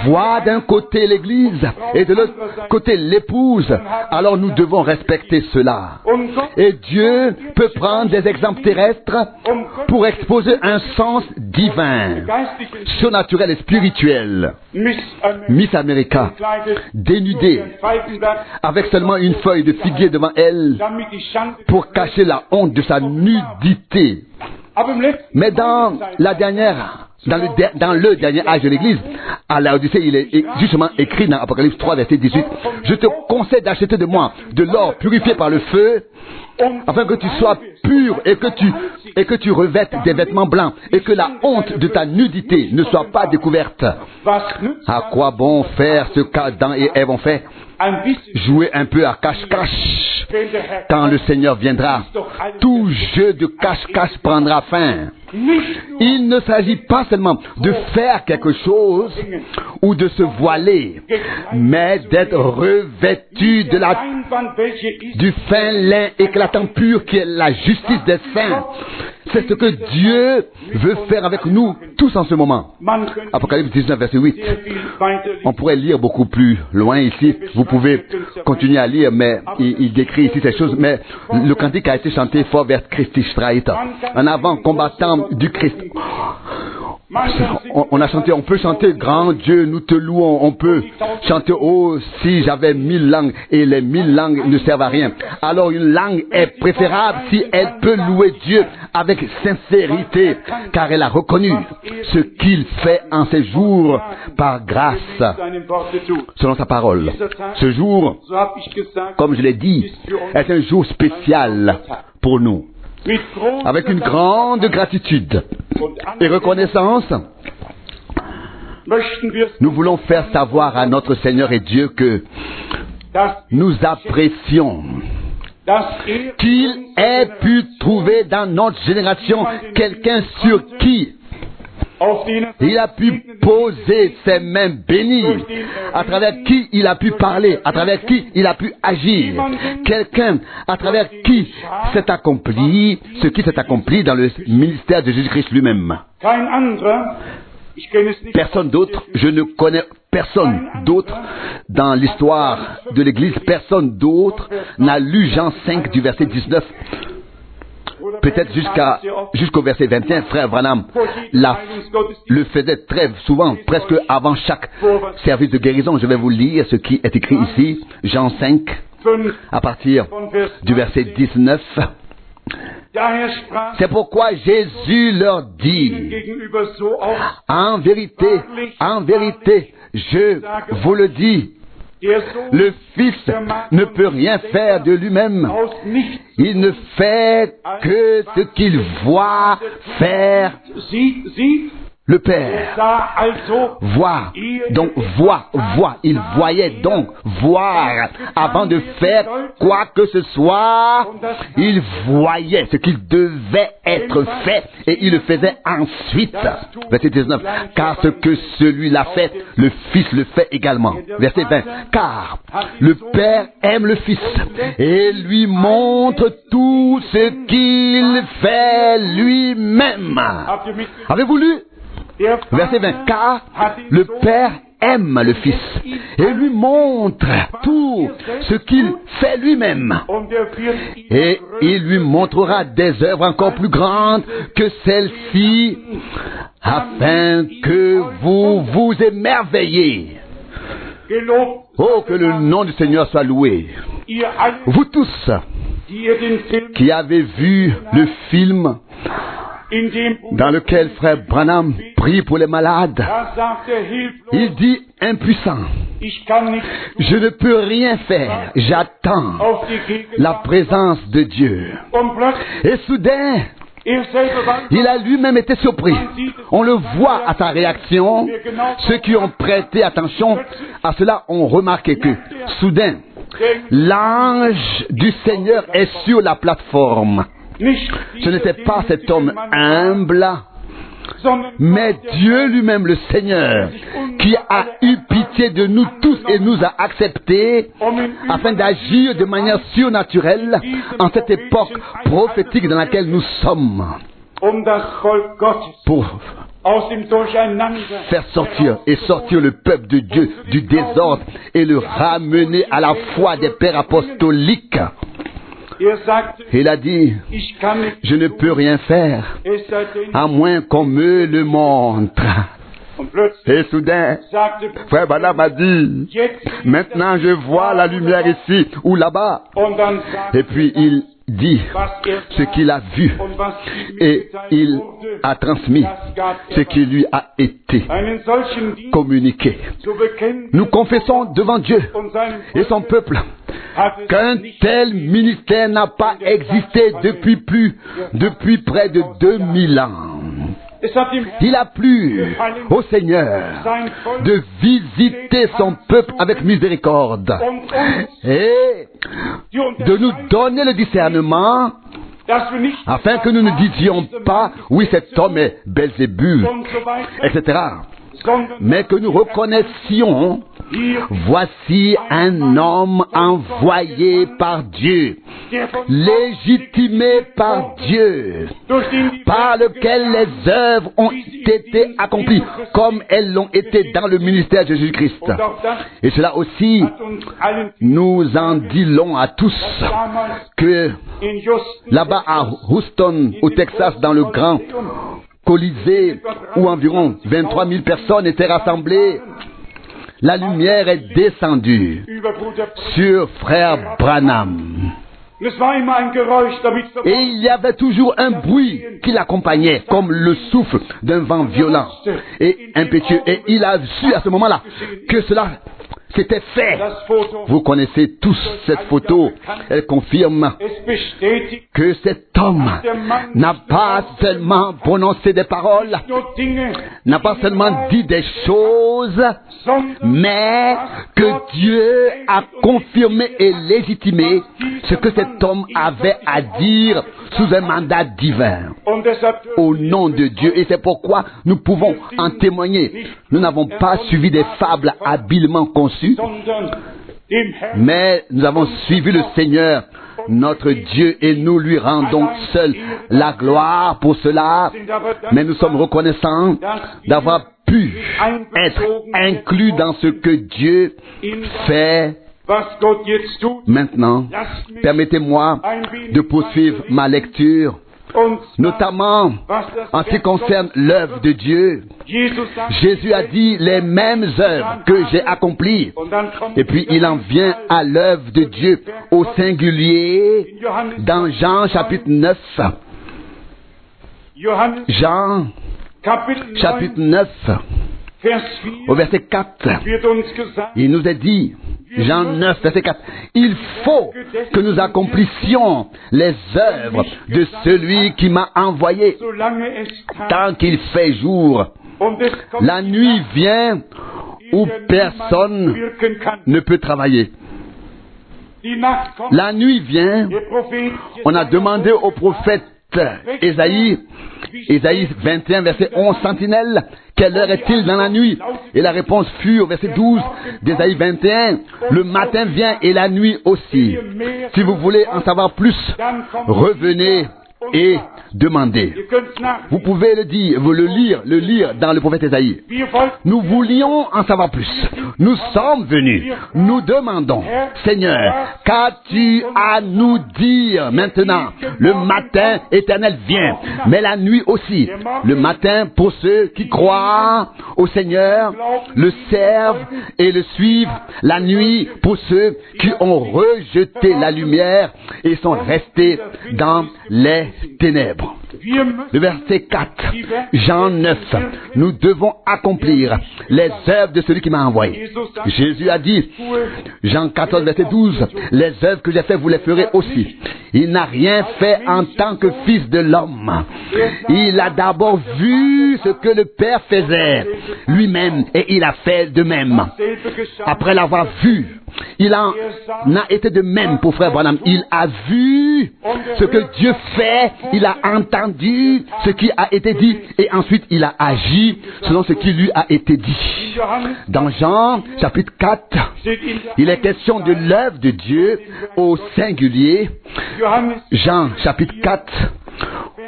voit d'un côté l'Église et de l'autre côté l'épouse, alors nous devons respecter cela. Et Dieu peut prendre des exemples terrestres pour exposer un sens divin, surnaturel et spirituel. Miss America, dénudée, avec seulement une feuille de figuier devant elle, pour cacher la honte de sa nudité. Mais dans le dernier âge de l'Église, à Laodicée, il est justement écrit dans Apocalypse 3, verset 18, « Je te conseille d'acheter de moi de l'or purifié par le feu, afin que tu sois pur et que tu revêtes des vêtements blancs et que la honte de ta nudité ne soit pas découverte. » À quoi bon faire ce qu'Adam et Ève ont fait? Jouer un peu à cache-cache. Quand le Seigneur viendra, tout jeu de cache-cache prendra fin. Il ne s'agit pas seulement de faire quelque chose ou de se voiler, mais d'être revêtu du fin lin éclatant pur qui est la justice des saints. C'est ce que Dieu veut faire avec nous tous en ce moment. Apocalypse 19, verset 8. On pourrait lire beaucoup plus loin ici. Vous pouvez continuer à lire, mais il décrit ici ces choses. Mais le cantique a été chanté fort vers Christi Streiter, en avant combattant du Christ. On a chanté, on peut chanter grand Dieu, nous te louons, on peut chanter oh si j'avais 1000 langues et les 1000 langues ne servent à rien. Alors une langue est préférable si elle peut louer Dieu avec sincérité, car elle a reconnu ce qu'il fait en ces jours par grâce, selon sa parole. Ce jour, comme je l'ai dit, est un jour spécial pour nous. Avec une grande gratitude et reconnaissance, nous voulons faire savoir à notre Seigneur et Dieu que nous apprécions qu'il ait pu trouver dans notre génération quelqu'un sur qui il a pu poser ses mains bénies, à travers qui il a pu parler, à travers qui il a pu agir. Quelqu'un à travers qui s'est accompli ce qui s'est accompli dans le ministère de Jésus-Christ lui-même. Personne d'autre, je ne connais personne d'autre dans l'histoire de l'Église, personne d'autre n'a lu Jean 5 du verset 19. Peut-être jusqu'au verset 21, frère Branham le faisait très souvent, presque avant chaque service de guérison. Je vais vous lire ce qui est écrit ici, Jean 5, à partir du verset 19. C'est pourquoi Jésus leur dit, en vérité, je vous le dis, le Fils ne peut rien faire de lui-même. Il ne fait que ce qu'il voit faire le Père. Voir, donc voir, il voyait donc voir avant de faire quoi que ce soit. Il voyait ce qu'il devait être fait et il le faisait ensuite. Verset 19. Car ce que celui-là fait, le Fils le fait également. Verset 20. Car le Père aime le Fils et lui montre tout ce qu'il fait lui-même. Avez-vous lu? Verset 20. Car le Père aime le Fils et lui montre tout ce qu'il fait lui-même. Et il lui montrera des œuvres encore plus grandes que celles-ci, afin que vous vous émerveillez. Oh, que le nom du Seigneur soit loué. Vous tous qui avez vu le film dans lequel frère Branham prie pour les malades, il dit impuissant. Je ne peux rien faire. J'attends la présence de Dieu. Et soudain, il a lui-même été surpris. On le voit à sa réaction. Ceux qui ont prêté attention à cela ont remarqué que, soudain, l'ange du Seigneur est sur la plateforme. Ce n'était pas cet homme humble, mais Dieu lui-même, le Seigneur, qui a eu pitié de nous tous et nous a acceptés afin d'agir de manière surnaturelle en cette époque prophétique dans laquelle nous sommes, pour faire sortir le peuple de Dieu du désordre et le ramener à la foi des pères apostoliques. Il a dit, je ne peux rien faire à moins qu'on me le montre. Et soudain, frère Branham a dit, maintenant je vois la lumière ici ou là-bas. Et puis il dit ce qu'il a vu et il a transmis ce qui lui a été communiqué. Nous confessons devant Dieu et son peuple qu'un tel ministère n'a pas existé depuis près de 2000 ans. Il a plu au Seigneur de visiter son peuple avec miséricorde et de nous donner le discernement afin que nous ne disions pas « oui, cet homme est Belzébul », etc. Mais que nous reconnaissions « voici un homme envoyé par Dieu, légitimé par Dieu, par lequel les œuvres ont été accomplies comme elles l'ont été dans le ministère de Jésus-Christ. » Et cela aussi, nous en dit long à tous que là-bas à Houston, au Texas, dans le grand Colisée, où environ 23 000 personnes étaient rassemblées, la lumière est descendue sur frère Branham. Et il y avait toujours un bruit qui l'accompagnait, comme le souffle d'un vent violent et impétueux. Et il a su à ce moment-là que cela s'était fait. Vous connaissez tous cette photo. Elle confirme que cet homme n'a pas seulement prononcé des paroles, n'a pas seulement dit des choses, mais que Dieu a confirmé et légitimé ce que cet homme avait à dire sous un mandat divin au nom de Dieu. Et c'est pourquoi nous pouvons en témoigner. Nous n'avons pas suivi des fables habilement conçues, mais nous avons suivi le Seigneur, notre Dieu, et nous lui rendons seul la gloire pour cela. Mais nous sommes reconnaissants d'avoir pu être inclus dans ce que Dieu fait. Maintenant, permettez-moi de poursuivre ma lecture, notamment en ce qui concerne l'œuvre de Dieu. Jésus a dit les mêmes œuvres que j'ai accomplies. Et puis il en vient à l'œuvre de Dieu au singulier dans Jean chapitre 9. Jean chapitre 9 au verset 4. Il nous est dit, Jean 9, verset 4, il faut que nous accomplissions les œuvres de celui qui m'a envoyé tant qu'il fait jour. La nuit vient où personne ne peut travailler. La nuit vient, on a demandé au prophète Ésaïe 21, verset 11, sentinelle, quelle heure est-il dans la nuit? Et la réponse fut au verset 12 d'Ésaïe 21, le matin vient et la nuit aussi. Si vous voulez en savoir plus, revenez et demandez. Vous pouvez le lire dans le prophète Ésaïe. Nous voulions en savoir plus. Nous sommes venus. Nous demandons, Seigneur, qu'as-tu à nous dire maintenant? Le matin éternel vient, mais la nuit aussi. Le matin pour ceux qui croient au Seigneur, le servent et le suivent. La nuit pour ceux qui ont rejeté la lumière et sont restés dans les ténèbres. Le verset 4, Jean 9, nous devons accomplir les œuvres de celui qui m'a envoyé. Jésus a dit, Jean 14, verset 12, les œuvres que j'ai faites, vous les ferez aussi. Il n'a rien fait en tant que fils de l'homme. Il a d'abord vu ce que le Père faisait lui-même et il a fait de même. Après l'avoir vu, il en a été de même pour frère Branham. Il a vu ce que Dieu fait, il a entendu ce qui a été dit et ensuite il a agi selon ce qui lui a été dit. Dans Jean chapitre 4, il est question de l'œuvre de Dieu au singulier. Jean chapitre 4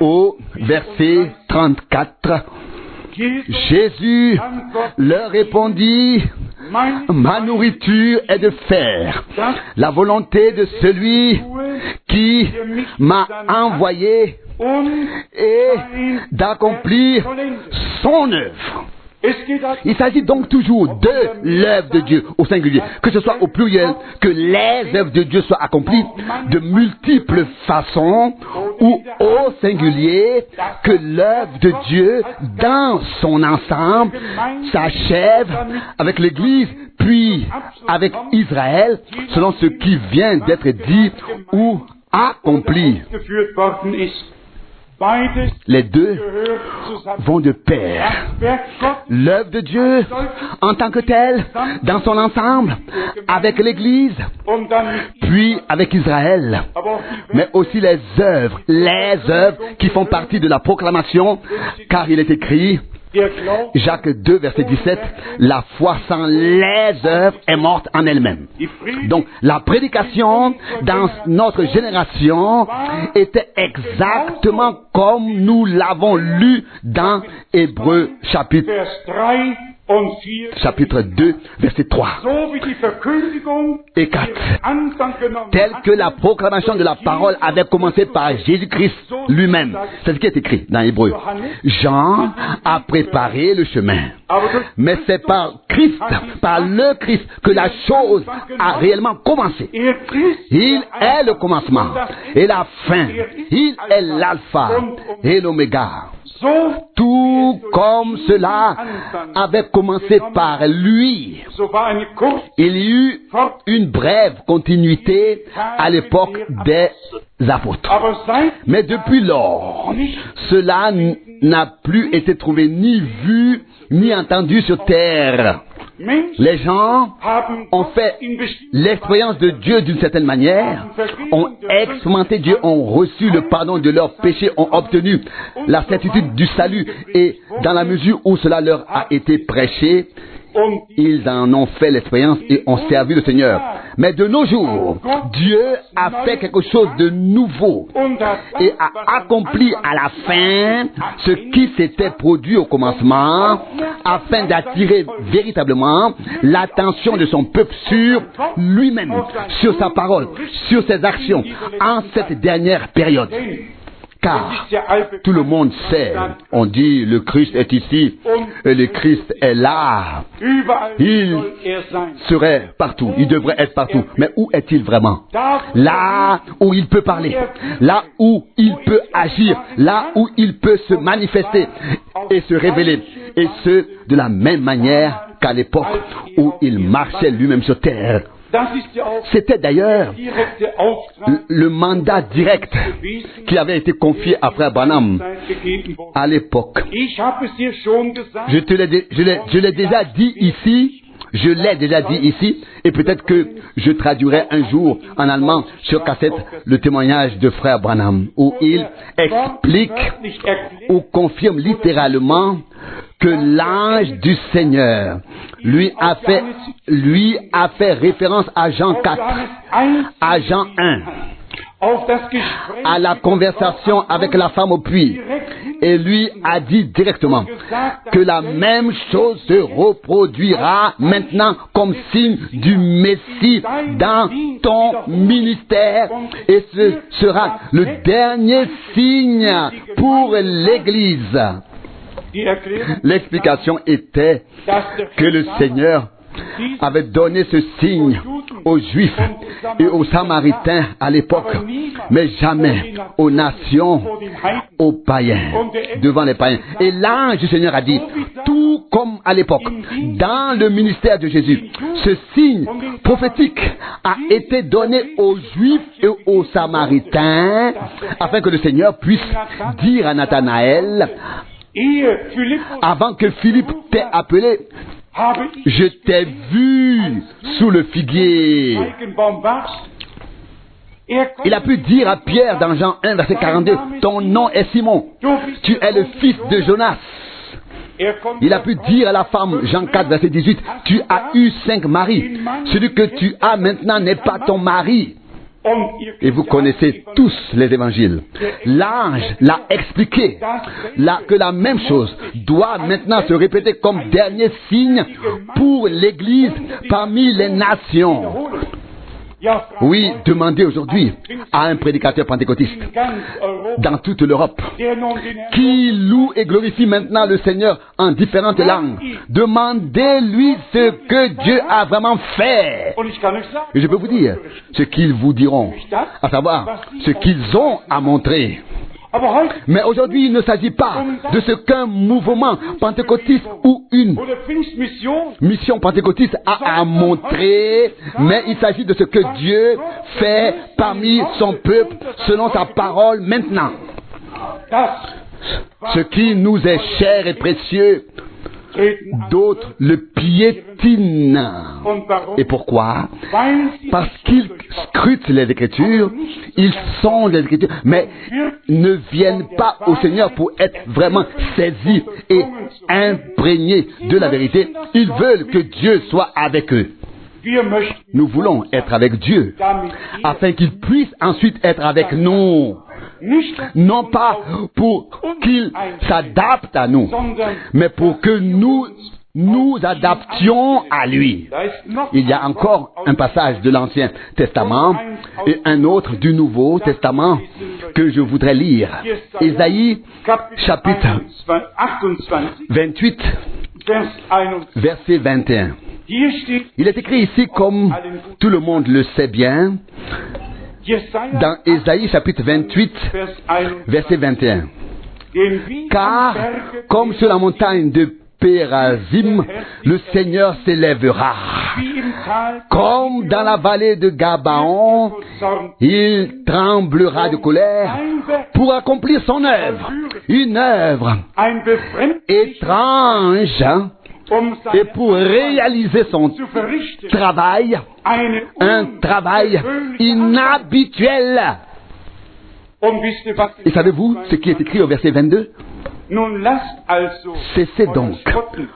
au verset 34. Jésus leur répondit, ma nourriture est de faire la volonté de celui qui m'a envoyé et d'accomplir son œuvre. Il s'agit donc toujours de l'œuvre de Dieu au singulier, que ce soit au pluriel, que les œuvres de Dieu soient accomplies de multiples façons, ou au singulier, que l'œuvre de Dieu dans son ensemble s'achève avec l'Église, puis avec Israël, selon ce qui vient d'être dit ou accompli. Les deux vont de pair. L'œuvre de Dieu en tant que telle, dans son ensemble, avec l'Église, puis avec Israël, mais aussi les œuvres qui font partie de la proclamation, car il est écrit, Jacques 2, verset 17, la foi sans les œuvres est morte en elle-même. Donc, la prédication dans notre génération était exactement comme nous l'avons lu dans Hébreux chapitre 2, verset 3 et 4. Tel que la proclamation de la parole avait commencé par Jésus-Christ lui-même. C'est ce qui est écrit dans Hébreux. Jean a préparé le chemin. Mais c'est par Christ, par le Christ, que la chose a réellement commencé. Il est le commencement et la fin. Il est l'alpha et l'oméga. Tout comme cela avait commencé par lui. Il y eut une brève continuité à l'époque des apôtres. Mais depuis lors, cela n'a plus été trouvé ni vu ni entendu sur terre. Les gens ont fait l'expérience de Dieu d'une certaine manière, ont expérimenté Dieu, ont reçu le pardon de leurs péchés, ont obtenu la certitude du salut et dans la mesure où cela leur a été prêché, ils en ont fait l'expérience et ont servi le Seigneur. Mais de nos jours, Dieu a fait quelque chose de nouveau et a accompli à la fin ce qui s'était produit au commencement afin d'attirer véritablement l'attention de son peuple sur lui-même, sur sa parole, sur ses actions en cette dernière période. Car tout le monde sait, on dit le Christ est ici et le Christ est là. Il serait partout, il devrait être partout. Mais où est-il vraiment? Là où il peut parler, là où il peut agir, là où il peut se manifester et se révéler. Et ce, de la même manière qu'à l'époque où il marchait lui-même sur terre. C'était d'ailleurs le mandat direct qui avait été confié à frère Branham à l'époque. Je l'ai déjà dit ici, et peut-être que je traduirai un jour en allemand sur cassette le témoignage de frère Branham, où il explique ou confirme littéralement que l'ange du Seigneur lui a fait référence à Jean 4, à Jean 1, à la conversation avec la femme au puits, et lui a dit directement que la même chose se reproduira maintenant comme signe du Messie dans ton ministère, et ce sera le dernier signe pour l'Église. L'explication était que le Seigneur avait donné ce signe aux Juifs et aux Samaritains à l'époque, mais jamais aux nations, aux païens, devant les païens. Et l'ange du Seigneur a dit, tout comme à l'époque, dans le ministère de Jésus, ce signe prophétique a été donné aux Juifs et aux Samaritains, afin que le Seigneur puisse dire à Nathanaël, avant que Philippe t'ait appelé, je t'ai vu sous le figuier. Il a pu dire à Pierre dans Jean 1, verset 42, ton nom est Simon, tu es le fils de Jonas. Il a pu dire à la femme, Jean 4, verset 18, tu as eu 5 maris, celui que tu as maintenant n'est pas ton mari. Et vous connaissez tous les évangiles. L'ange l'a expliqué que la même chose doit maintenant se répéter comme dernier signe pour l'Église parmi les nations. Oui, demandez aujourd'hui à un prédicateur pentecôtiste dans toute l'Europe qui loue et glorifie maintenant le Seigneur en différentes langues. Demandez-lui ce que Dieu a vraiment fait. Et je peux vous dire ce qu'ils vous diront, à savoir ce qu'ils ont à montrer. Mais aujourd'hui, il ne s'agit pas de ce qu'un mouvement pentecôtiste ou une mission pentecôtiste a à montrer, mais il s'agit de ce que Dieu fait parmi son peuple selon sa parole maintenant. Ce qui nous est cher et précieux, d'autres le piétinent. Et pourquoi? Parce qu'ils scrutent les Écritures, ils sondent les Écritures, mais ne viennent pas au Seigneur pour être vraiment saisis et imprégnés de la vérité. Ils veulent que Dieu soit avec eux. Nous voulons être avec Dieu, afin qu'il puisse ensuite être avec nous. Non pas pour qu'il s'adapte à nous, mais pour que nous adaptions à lui. Il y a encore un passage de l'Ancien Testament et un autre du Nouveau Testament que je voudrais lire. Ésaïe, chapitre 28, verset 21. Il est écrit ici, comme tout le monde le sait bien, dans Ésaïe chapitre 28, verset 21. Car, comme sur la montagne de Pérazim, le Seigneur s'élèvera. Comme dans la vallée de Gabaon, il tremblera de colère pour accomplir son œuvre. Une œuvre étrange, et pour réaliser son travail, un travail inhabituel. Et savez-vous ce qui est écrit au verset 22? Cessez donc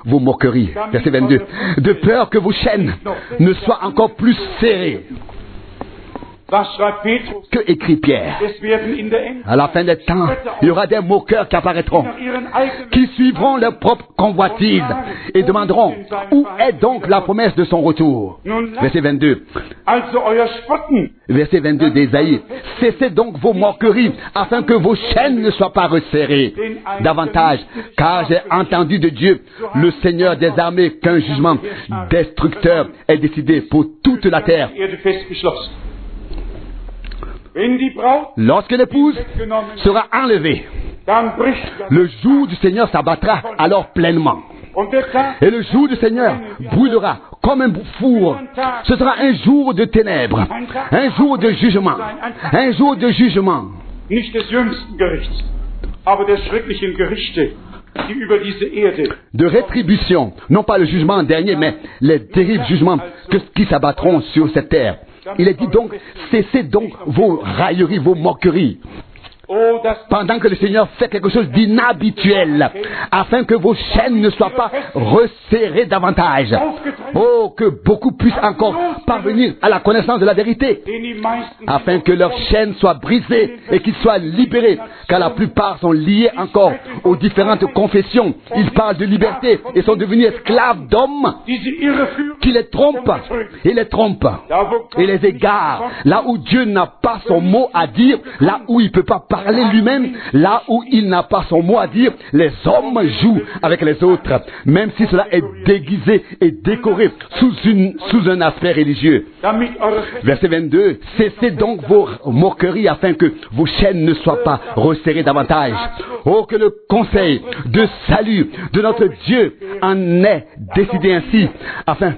vos moqueries, verset 22, de peur que vos chaînes ne soient encore plus serrées. Que écrit Pierre? À la fin des temps, il y aura des moqueurs qui apparaîtront, qui suivront leur propre convoitise et demanderont, où est donc la promesse de son retour? Verset 22. Verset 22 d'Ésaïe. Cessez donc vos moqueries, afin que vos chaînes ne soient pas resserrées davantage, car j'ai entendu de Dieu, le Seigneur des armées, qu'un jugement destructeur est décidé pour toute la terre. Lorsque l'épouse sera enlevée, le jour du Seigneur s'abattra alors pleinement. Et le jour du Seigneur brûlera comme un four. Ce sera un jour de ténèbres, un jour de jugement, un jour de jugement. De rétribution, non pas le jugement dernier, mais les terribles jugements qui s'abattront sur cette terre. Il est dit donc, cessez donc vos railleries, vos moqueries, pendant que le Seigneur fait quelque chose d'inhabituel, afin que vos chaînes ne soient pas resserrées davantage. Oh, que beaucoup puissent encore parvenir à la connaissance de la vérité, afin que leurs chaînes soient brisées et qu'ils soient libérés, car la plupart sont liés encore aux différentes confessions. Ils parlent de liberté et sont devenus esclaves d'hommes qui les trompent et les égarent là où Dieu n'a pas son mot à dire, là où il ne peut pas parler lui-même, là où il n'a pas son mot à dire. Les hommes jouent avec les autres, même si cela est déguisé et décoré sous un aspect religieux. religieux. Verset 22, cessez donc vos moqueries afin que vos chaînes ne soient pas resserrées davantage. Oh, que le conseil de salut de notre Dieu en est décidé ainsi, afin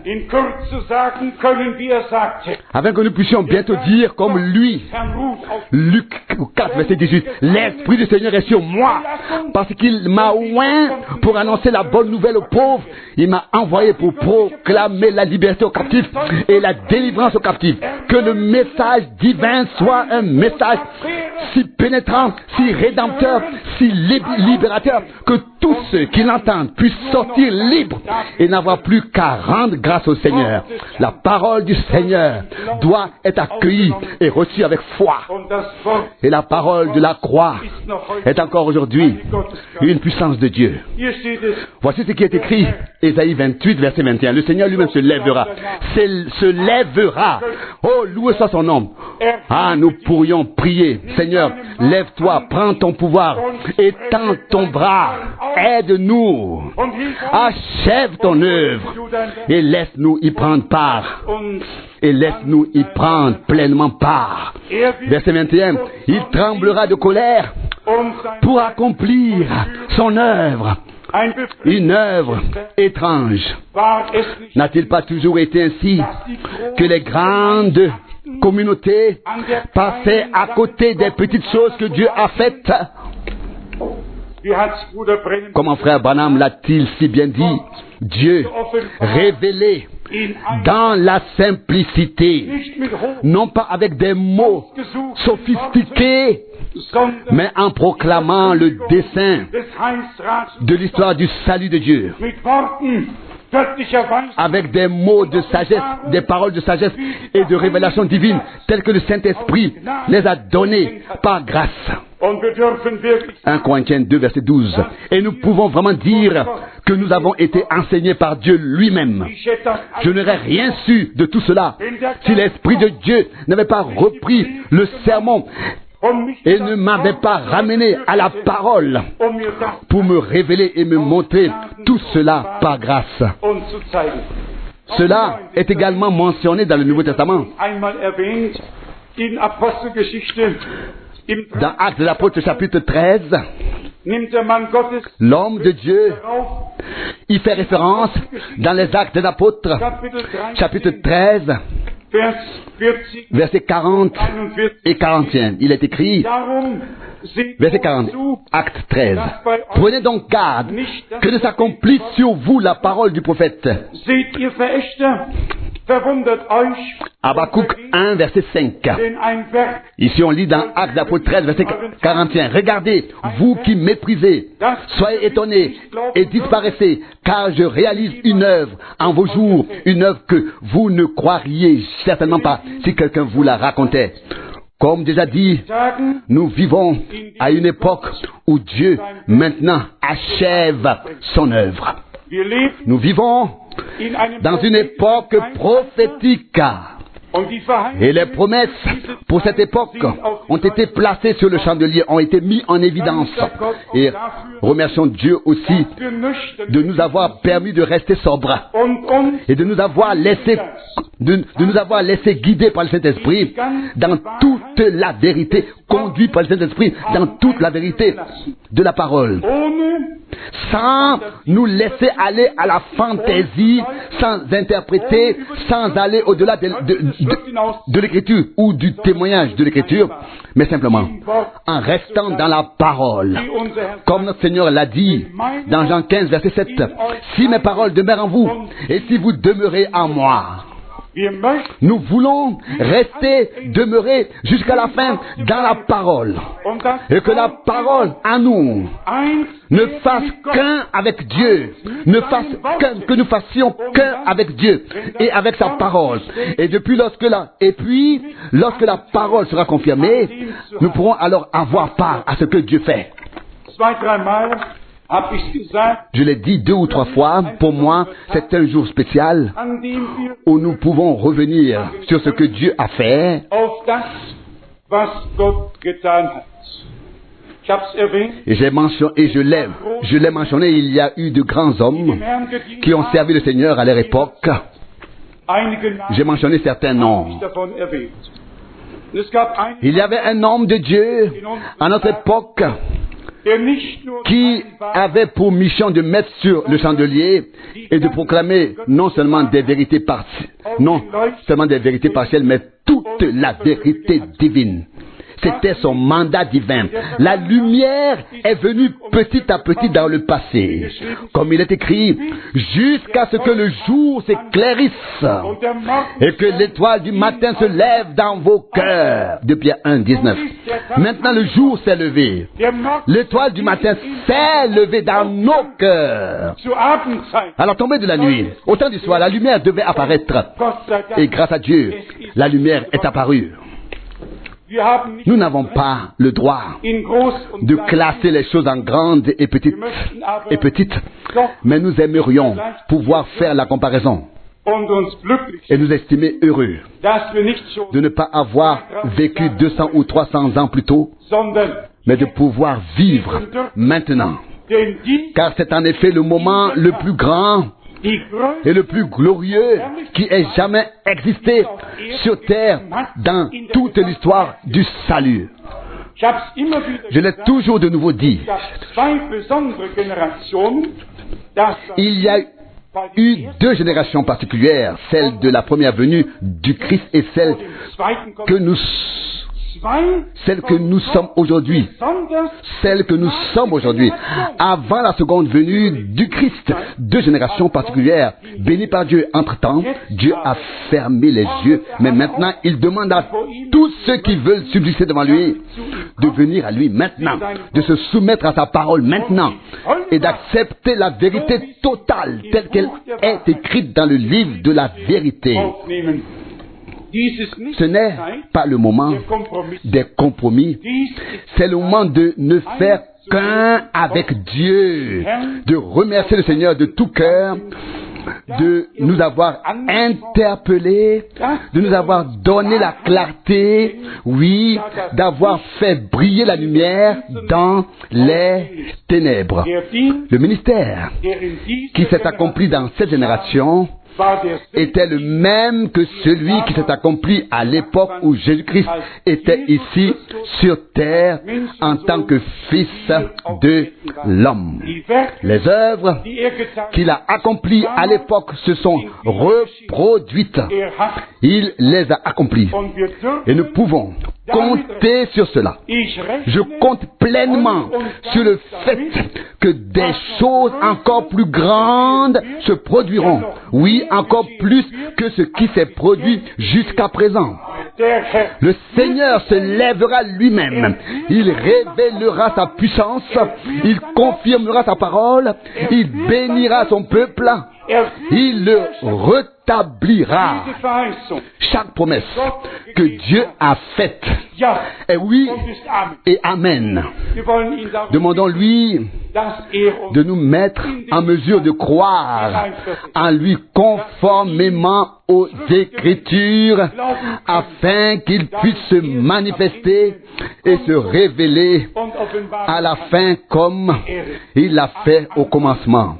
que nous puissions bientôt dire comme lui, Luc 4, verset 18, l'Esprit du Seigneur est sur moi, parce qu'il m'a oint pour annoncer la bonne nouvelle aux pauvres. Il m'a envoyé pour proclamer la liberté aux captifs et la délivrance aux captifs. Que le message divin soit un message si pénétrant, si rédempteur, si libérateur, que tous ceux qui l'entendent puissent sortir libres et n'avoir plus qu'à rendre grâce au Seigneur. La parole du Seigneur doit être accueillie et reçue avec foi. Et la parole de la croix est encore aujourd'hui une puissance de Dieu. Voici ce qui est écrit, Ésaïe 28, verset 21. Le Seigneur lui-même se lèvera. Se lèvera. Oh, loué soit son nom. Ah, nous pourrions prier. Seigneur, lève-toi, prends ton pouvoir, étends ton bras, aide-nous, achève ton œuvre et laisse-nous y prendre part. Et laisse-nous y prendre pleinement part. Verset 21. Il tremblera de colère pour accomplir son œuvre. Une œuvre étrange. N'a-t-il pas toujours été ainsi que les grandes communautés passaient à côté des petites choses que Dieu a faites? Comment frère Branham l'a-t-il si bien dit? Dieu révélé dans la simplicité, non pas avec des mots sophistiqués, mais en proclamant le dessein de l'histoire du salut de Dieu, avec des mots de sagesse, des paroles de sagesse et de révélation divine, telles que le Saint-Esprit les a données par grâce. 1 Corinthiens 2, verset 12. Et nous pouvons vraiment dire que nous avons été enseignés par Dieu lui-même. Je n'aurais rien su de tout cela si l'Esprit de Dieu n'avait pas repris le sermon et ne m'avait pas ramené à la parole pour me révéler et me montrer tout cela par grâce. Cela est également mentionné dans le Nouveau Testament. Dans Actes de l'Apôtre chapitre 13, l'homme de Dieu y fait référence dans les Actes de l'Apôtre chapitre 13, versets 40 et 41. Il est écrit, verset 40, Acte 13. Prenez donc garde que ne s'accomplisse sur vous la parole du prophète. Habakkuk 1, verset 5. Ici on lit dans Actes d'Apôtre 13, verset 41. Regardez, vous qui méprisez, soyez étonnés et disparaissez, car je réalise une œuvre en vos jours, une œuvre que vous ne croiriez certainement pas si quelqu'un vous la racontait. Comme déjà dit, nous vivons à une époque où Dieu maintenant achève son œuvre. Nous vivons dans une époque prophétique. Et les promesses pour cette époque ont été placées sur le chandelier, ont été mises en évidence. Et remercions Dieu aussi de nous avoir permis de rester sobres et de nous avoir laissé guider par le Saint-Esprit dans toute la vérité, conduit par le Saint-Esprit dans toute la vérité de la parole, sans nous laisser aller à la fantaisie, sans interpréter, sans aller au-delà de l'écriture ou du témoignage de l'écriture, mais simplement en restant dans la parole. Comme notre Seigneur l'a dit dans Jean 15, verset 7, « Si mes paroles demeurent en vous, et si vous demeurez en moi, nous voulons rester, demeurer jusqu'à la fin dans la parole. Et que la parole en nous ne fasse qu'un avec Dieu. Que nous fassions qu'un avec Dieu et avec sa parole. Et lorsque la parole sera confirmée, nous pourrons alors avoir part à ce que Dieu fait. Je l'ai dit 2 ou 3 fois, pour moi, c'est un jour spécial où nous pouvons revenir sur ce que Dieu a fait. Et je l'ai mentionné, il y a eu de grands hommes qui ont servi le Seigneur à leur époque. J'ai mentionné certains noms. Il y avait un homme de Dieu à notre époque qui avait pour mission de mettre sur le chandelier et de proclamer non seulement des vérités partielles, mais toute la vérité divine. C'était son mandat divin. La lumière est venue petit à petit dans le passé. Comme il est écrit, jusqu'à ce que le jour s'éclairisse et que l'étoile du matin se lève dans vos cœurs. De Pierre 1, 19. Maintenant le jour s'est levé. L'étoile du matin s'est levée dans nos cœurs. À la tombée de la nuit, au temps du soir, la lumière devait apparaître. Et grâce à Dieu, la lumière est apparue. Nous n'avons pas le droit de classer les choses en grandes et petites, mais nous aimerions pouvoir faire la comparaison et nous estimer heureux de ne pas avoir vécu 200 ou 300 ans plus tôt, mais de pouvoir vivre maintenant. Car c'est en effet le moment le plus grand et le plus glorieux qui ait jamais existé sur terre dans toute l'histoire du salut. Je l'ai toujours de nouveau dit. Il y a eu deux générations particulières, celle de la première venue du Christ et celle que nous sommes aujourd'hui. Celle que nous sommes aujourd'hui. Avant la seconde venue du Christ. Deux générations particulières. Bénies par Dieu. Entre-temps, Dieu a fermé les yeux. Mais maintenant, il demande à tous ceux qui veulent subsister devant lui de venir à lui maintenant. De se soumettre à sa parole maintenant. Et d'accepter la vérité totale telle qu'elle est écrite dans le livre de la vérité. Ce n'est pas le moment des compromis, c'est le moment de ne faire qu'un avec Dieu, de remercier le Seigneur de tout cœur, de nous avoir interpellés, de nous avoir donné la clarté, oui, d'avoir fait briller la lumière dans les ténèbres. Le ministère qui s'est accompli dans cette génération était le même que celui qui s'est accompli à l'époque où Jésus-Christ était ici sur terre en tant que Fils de l'homme. Les œuvres qu'il a accomplies à l'époque se sont reproduites. Il les a accomplies. Et nous pouvons compter sur cela. Je compte pleinement sur le fait que des choses encore plus grandes se produiront. Oui, encore plus que ce qui s'est produit jusqu'à présent. Le Seigneur se lèvera lui-même. Il révélera sa puissance. Il confirmera sa parole. Il bénira son peuple. Il le rétablira. Chaque promesse que Dieu a faite est oui et amen. Demandons-lui de nous mettre en mesure de croire en lui conformément aux Écritures afin qu'il puisse se manifester et se révéler à la fin comme il l'a fait au commencement.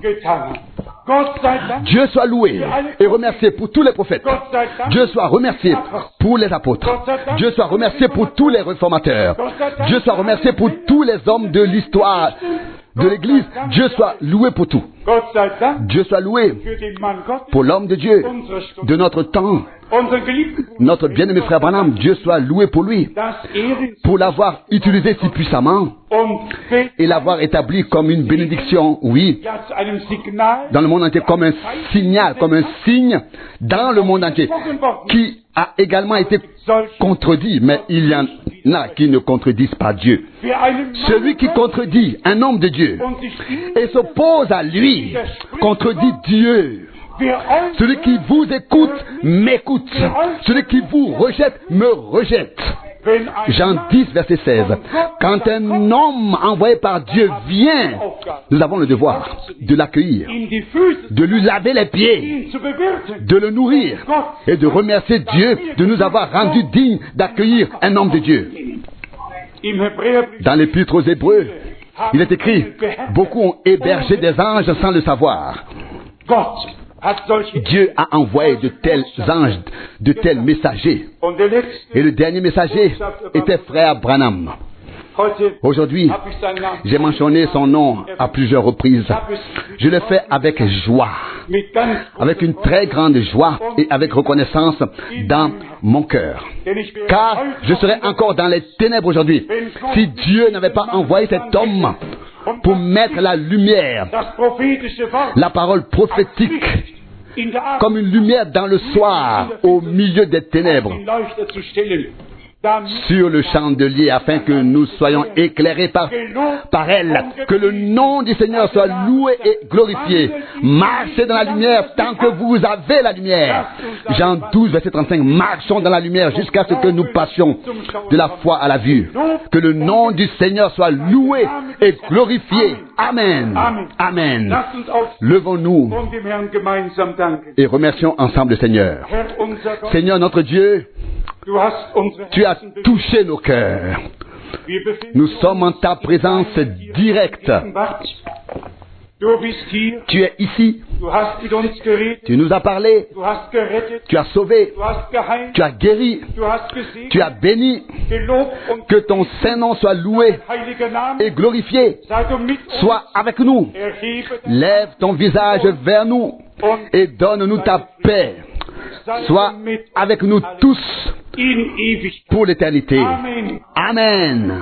Dieu soit loué et remercié pour tous les prophètes. Dieu soit remercié pour les apôtres. Dieu soit remercié pour tous les réformateurs. Dieu soit remercié pour tous les hommes de l'histoire de l'Église. Dieu soit loué pour tout. Dieu soit loué pour l'homme de Dieu de notre temps. Notre bien-aimé frère Branham, Dieu soit loué pour lui, pour l'avoir utilisé si puissamment et l'avoir établi comme une bénédiction, oui, dans le monde entier, comme un signal, comme un signe dans le monde entier, qui a également été contredit, mais il y en a qui ne contredisent pas Dieu. Celui qui contredit un homme de Dieu et s'oppose à lui, contredit Dieu. Celui qui vous écoute, m'écoute. Celui qui vous rejette, me rejette. Jean 10, verset 16. Quand un homme envoyé par Dieu vient, nous avons le devoir de l'accueillir, de lui laver les pieds, de le nourrir et de remercier Dieu de nous avoir rendus dignes d'accueillir un homme de Dieu. Dans l'Épître aux Hébreux, il est écrit, beaucoup ont hébergé des anges sans le savoir. Dieu a envoyé de tels anges, de tels messagers. Et le dernier messager était frère Branham. Aujourd'hui, j'ai mentionné son nom à plusieurs reprises. Je le fais avec joie, avec une très grande joie et avec reconnaissance dans mon cœur. Car je serais encore dans les ténèbres aujourd'hui si Dieu n'avait pas envoyé cet homme pour mettre la lumière, la parole prophétique, comme une lumière dans le soir, au milieu des ténèbres, sur le chandelier, afin que nous soyons éclairés par elle. Que le nom du Seigneur soit loué et glorifié. Marchez dans la lumière tant que vous avez la lumière. Jean 12, verset 35. Marchons dans la lumière jusqu'à ce que nous passions de la foi à la vue. Que le nom du Seigneur soit loué et glorifié. Amen. Amen. Levons-nous et remercions ensemble le Seigneur. Seigneur notre Dieu, tu as touché nos cœurs. Nous sommes en ta présence directe. Tu es ici. Tu nous as parlé. Tu as sauvé. Tu as guéri. Tu as béni. Que ton Saint-Nom soit loué et glorifié. Sois avec nous. Lève ton visage vers nous et donne-nous ta paix. Sois avec nous tous pour l'éternité. Amen.